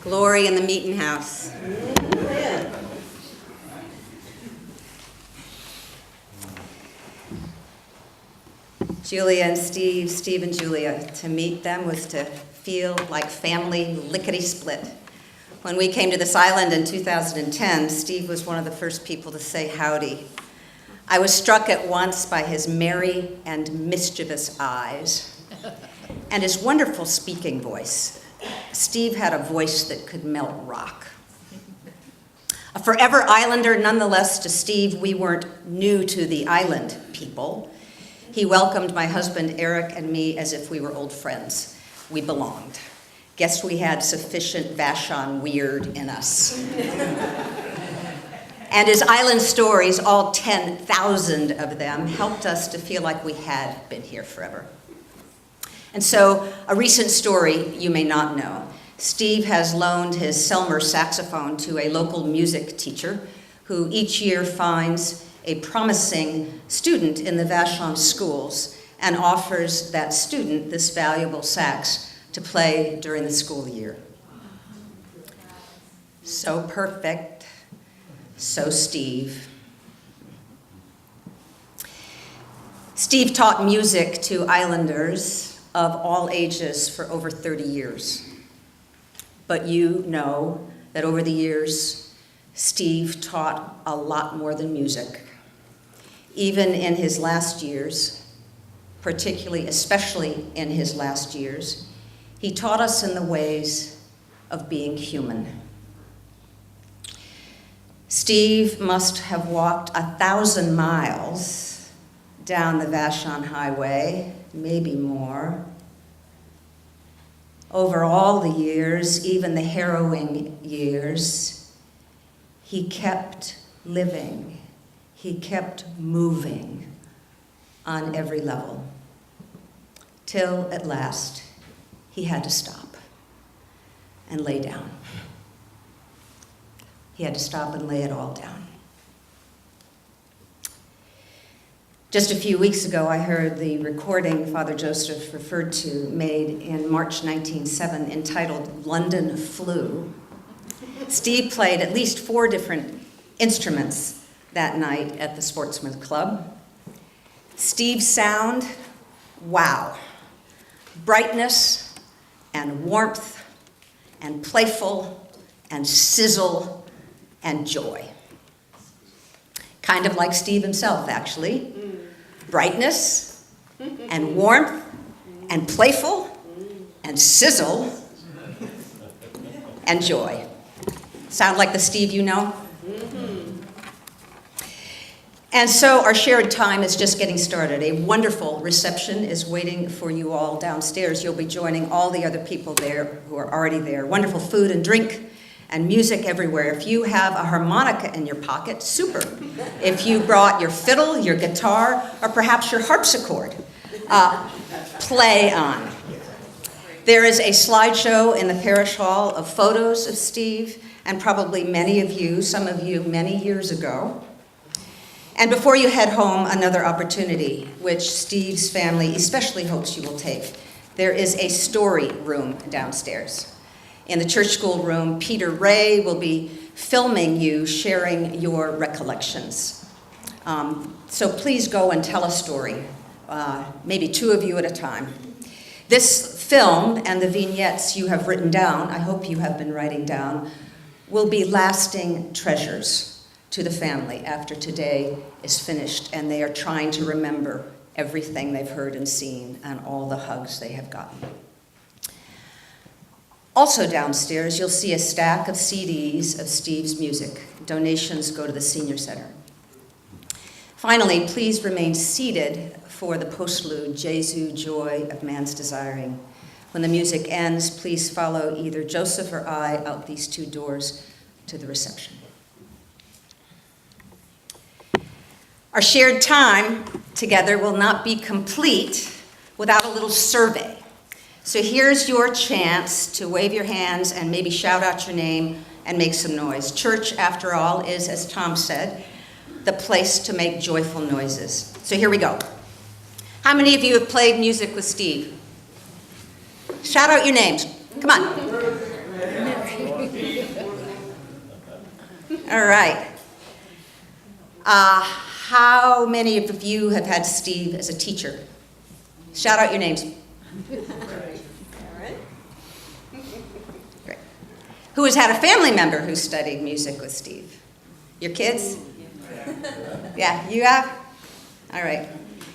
Glory in the Meeting House. Julia and Steve, Steve and Julia, to meet them was to feel like family lickety-split. When we came to this island in 2010, Steve was one of the first people to say howdy. I was struck at once by his merry and mischievous eyes and his wonderful speaking voice. Steve had a voice that could melt rock. A forever islander, nonetheless, to Steve, we weren't new to the island people. He welcomed my husband Eric and me as if we were old friends. We belonged. Guess we had sufficient Vashon weird in us. And his island stories, all 10,000 of them, helped us to feel like we had been here forever. And so, a recent story you may not know. Steve has loaned his Selmer saxophone to a local music teacher who each year finds a promising student in the Vashon schools and offers that student this valuable sax to play during the school year. So perfect, so Steve. Steve taught music to islanders of all ages for over 30 years. But you know that over the years, Steve taught a lot more than music. Even in his last years, especially in his last years, he taught us in the ways of being human. Steve must have walked 1,000 miles down the Vashon Highway, maybe more. Over all the years, even the harrowing years, he kept living. He kept moving on every level, till at last he had to stop and lay down. He had to stop and lay it all down. Just a few weeks ago, I heard the recording Father Joseph referred to, made in March 1907, entitled London Flu. Steve played at least 4 different instruments that night at the Sportsman's Club. Steve's sound, wow. Brightness and warmth and playful and sizzle and joy. Kind of like Steve himself, actually. Brightness and warmth and playful and sizzle and joy. Sound like the Steve you know? And so our shared time is just getting started. A wonderful reception is waiting for you all downstairs. You'll be joining all the other people there who are already there. Wonderful food and drink and music everywhere. If you have a harmonica in your pocket, super. If you brought your fiddle, your guitar, or perhaps your harpsichord, play on. There is a slideshow in the parish hall of photos of Steve, and probably many of you, some of you many years ago. And before you head home, another opportunity, which Steve's family especially hopes you will take. There is a story room downstairs. In the church school room, Peter Ray will be filming you, sharing your recollections. So please go and tell a story, maybe 2 of you at a time. This film and the vignettes you have written down, I hope you have been writing down, will be lasting treasures to the family after today is finished and they are trying to remember everything they've heard and seen and all the hugs they have gotten. Also downstairs, you'll see a stack of CDs of Steve's music. Donations go to the Senior Center. Finally, please remain seated for the postlude, Jesu, Joy of Man's Desiring. When the music ends, please follow either Joseph or I out these 2 doors to the reception. Our shared time together will not be complete without a little survey. So here's your chance to wave your hands and maybe shout out your name and make some noise. Church, after all, is, as Tom said, the place to make joyful noises. So here we go. How many of you have played music with Steve? Shout out your names. Come on. All right. How many of you have had Steve as a teacher? Shout out your names. Great. Who has had a family member who studied music with Steve? Your kids? Yeah, you have? All right.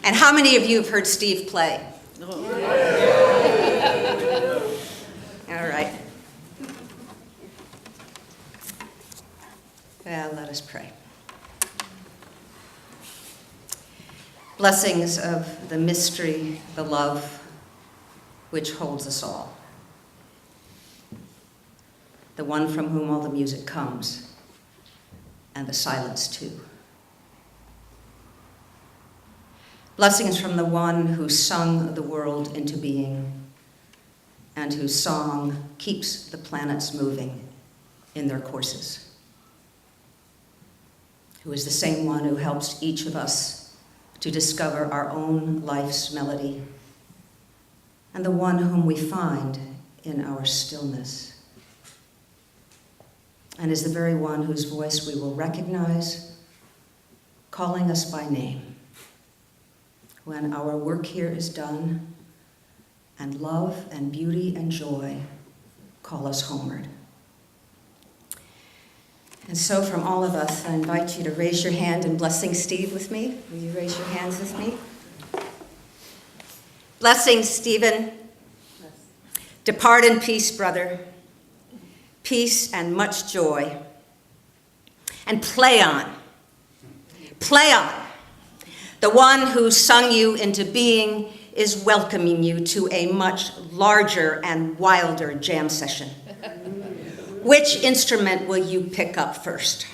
And how many of you have heard Steve play? All right. Well, let us pray. Blessings of the mystery, the love, which holds us all. The one from whom all the music comes, and the silence too. Blessings from the one who sung the world into being, and whose song keeps the planets moving in their courses. Who is the same one who helps each of us to discover our own life's melody, and the one whom we find in our stillness, and is the very one whose voice we will recognize, calling us by name when our work here is done and love and beauty and joy call us homeward. And so from all of us, I invite you to raise your hand in blessing Steve with me. Will you raise your hands with me? Blessing, Stephen. Depart in peace, brother. Peace and much joy. And play on. Play on. The one who sung you into being is welcoming you to a much larger and wilder jam session. Which instrument will you pick up first?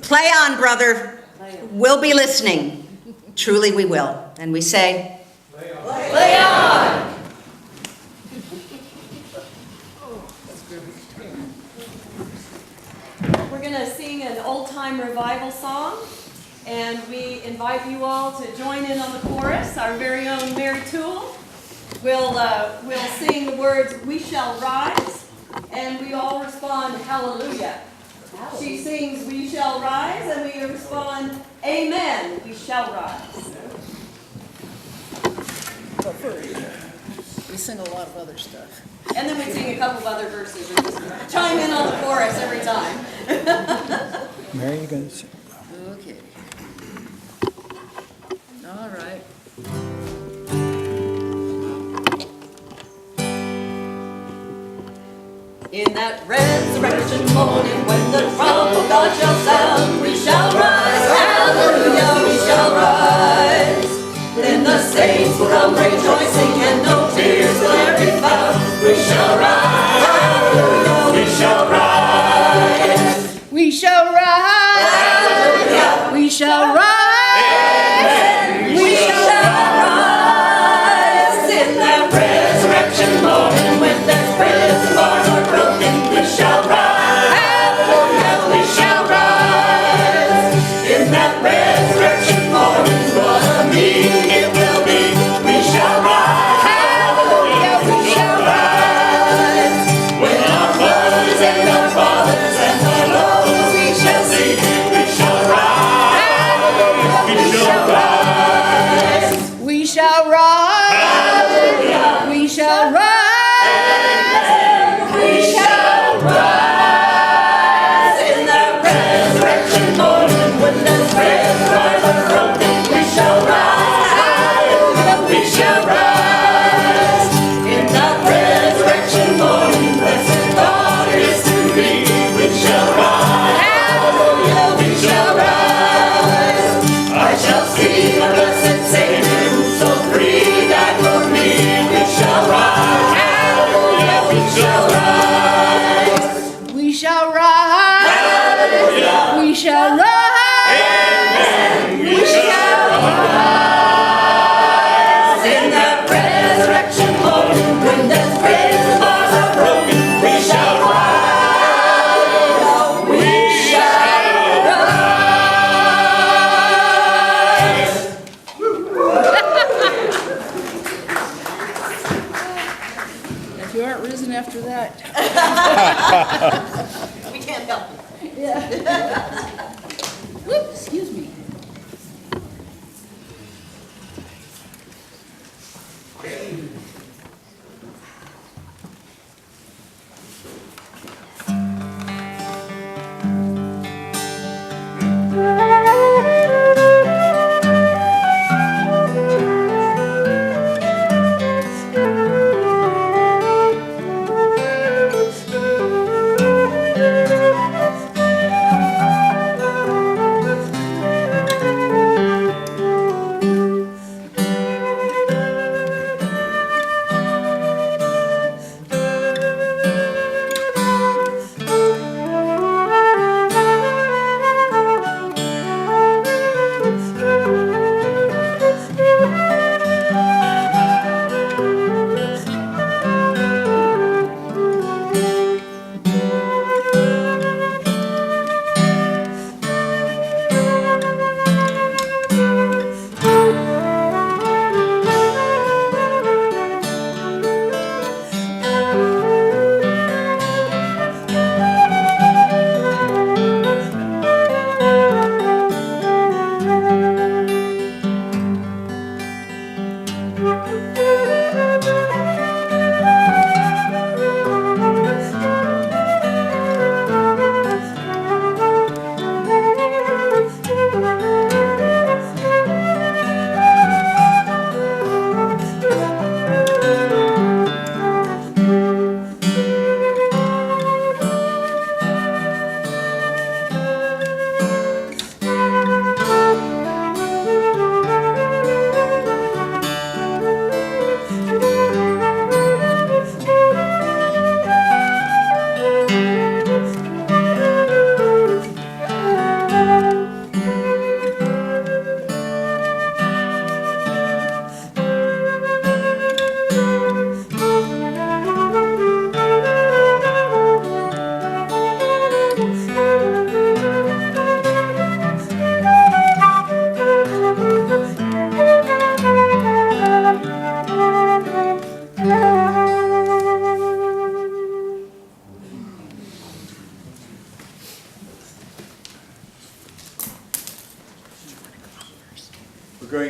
Play on, brother. We'll be listening. Truly we will. And we say, play on. Play on. We're going to sing an old-time revival song, and we invite you all to join in on the chorus. Our very own Mary Toole will sing the words, "We shall rise," and we all respond, "Hallelujah." She sings, "We shall rise," and we respond, "Amen, we shall rise." We sing a lot of other stuff. And then we sing a couple of other verses and just chime in on the chorus every time. Mary, you gonna sing? Okay. All right. In that resurrection morning, when the trump of God shall sound, we shall rise, hallelujah, we shall rise. Then the saints will come rejoicing, and no tears will ever be found. We shall rise, hallelujah, we shall rise. We shall rise. Hallelujah. We shall rise. We shall rise in that resurrection morning, when the prison bars are broken. We shall rise, hallelujah, we shall rise in that resurrection morning. What a meeting it will be. We shall rise, hallelujah, we shall rise when our mothers and our fathers and our lovers we shall see. We shall rise, hallelujah, we shall rise. We shall rise. Hallelujah. We shall rise. We shall rise in that resurrection morning, when the grave bars are broken. We shall rise, hallelujah, we shall rise in that resurrection morning. Blessed God is to be. We shall rise, hallelujah, we shall rise. I shall see my blessed Savior, who so free died for me. We shall rise, hallelujah, we shall rise. We shall rise. Hallelujah. We shall rise. We shall rise in that resurrection morning, when death's prison bars are broken. We shall rise. We shall If you aren't risen after that. We can't help it. Whoops, excuse me. Hallelujah.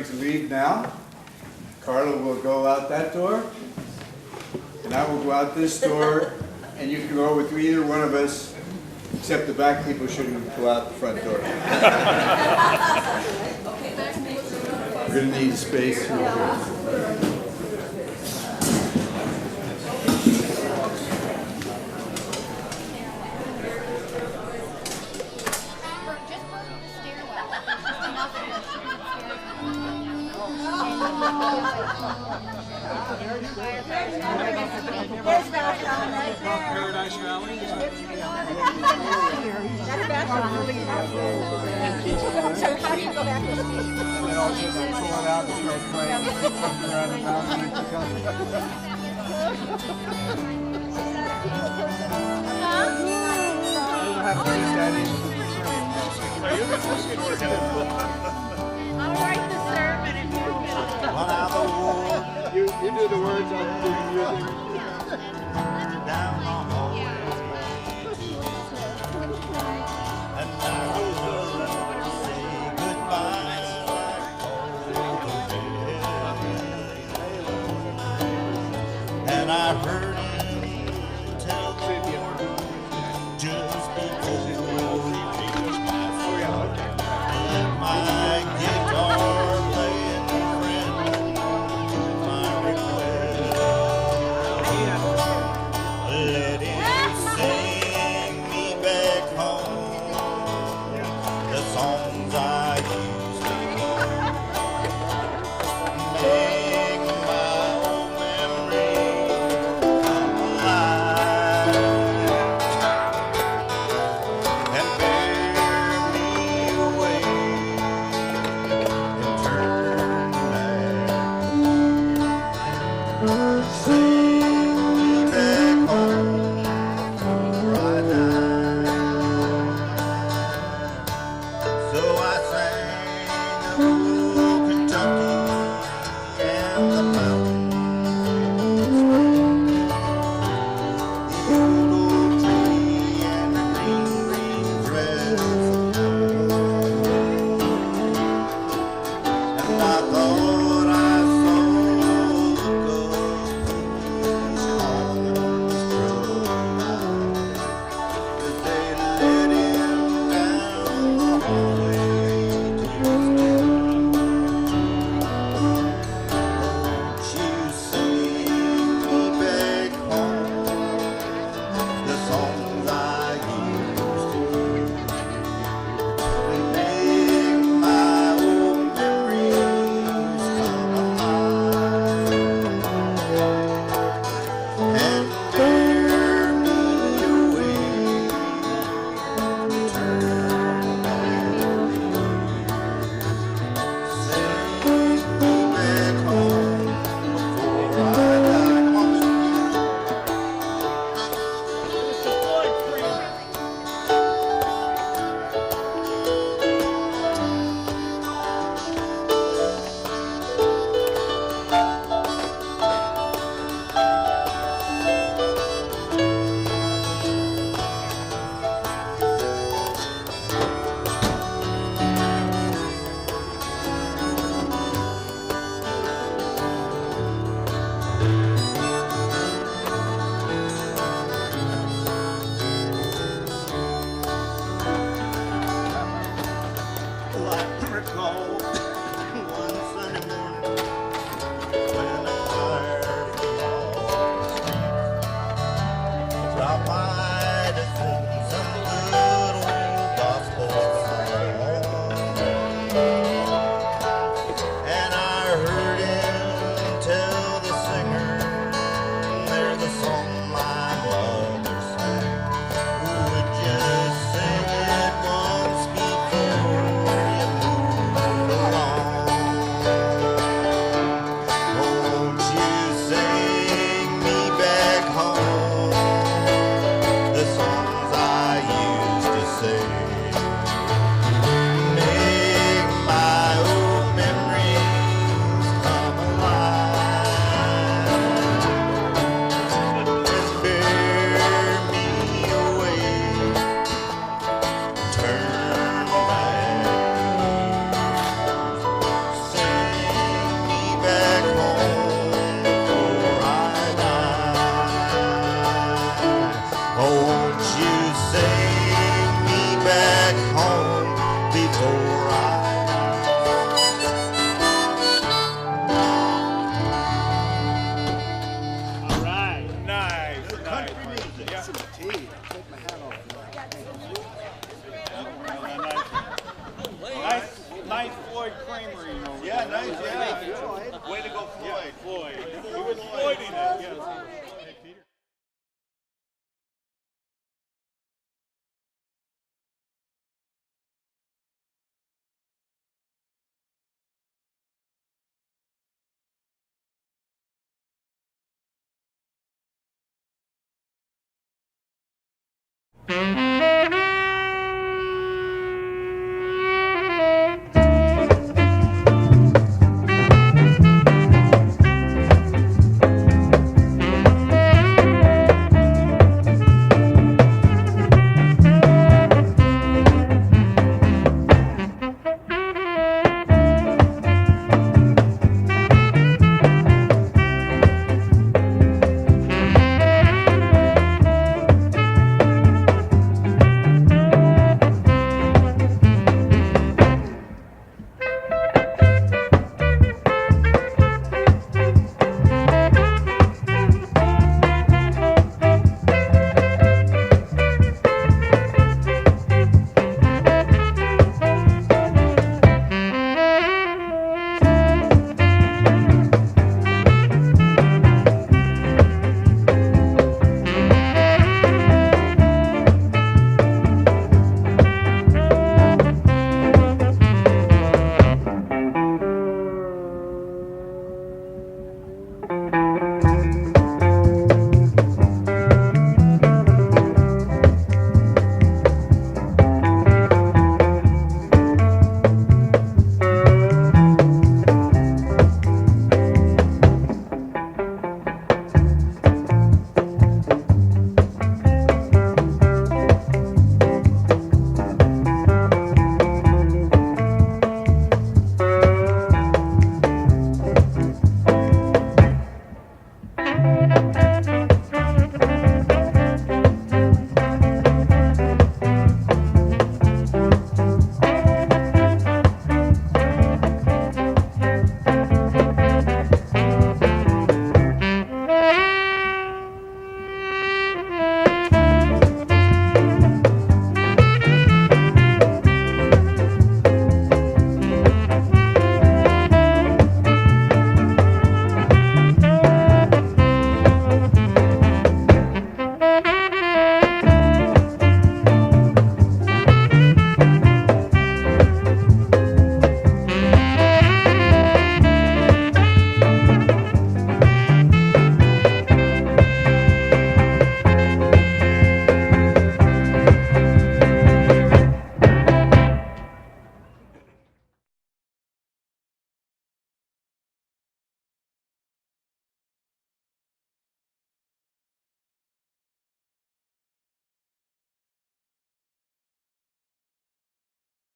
to leave now. Carla will go out that door, and I will go out this door, and you can go with either one of us, except the back people shouldn't go out the front door. We're going to need space here. There's Vashon right there. Paradise Valley. That's Vashon. So how do you go back to Steve? And also pull it out and start playing. Around the mountain. We'll have to get that in. I'll write the sermon and You do the words, I'll do the music. And I heard him tell the Lord just before let my guitar play and friend my request. Let him sing me back home the songs I used to make my old memories come alive and bear me away and turn back. Sing me back home before I die. So I sang of old Kentucky and the mountains, the old oak tree and the green, green grass of home. And I thought I saw the ghost arms grow wide as they led him down the hallway to his death. Won't you sing me back home the songs I used to make my old memories come alive and bear me away to turn back. Sing me back home before I die. Come on, Mr. Well, I recall one Sunday morning when a choir from off the street stopped by to sing some good old gospel song. And I heard him tell the singer, there's a song my mother sang. Would you sing it once before you move along? Won't you sing me back home Nice Floyd Kramer, you know. Yeah, nice, yeah. Way to go, Floyd. Yeah, Floyd. He was Floyding it, yes.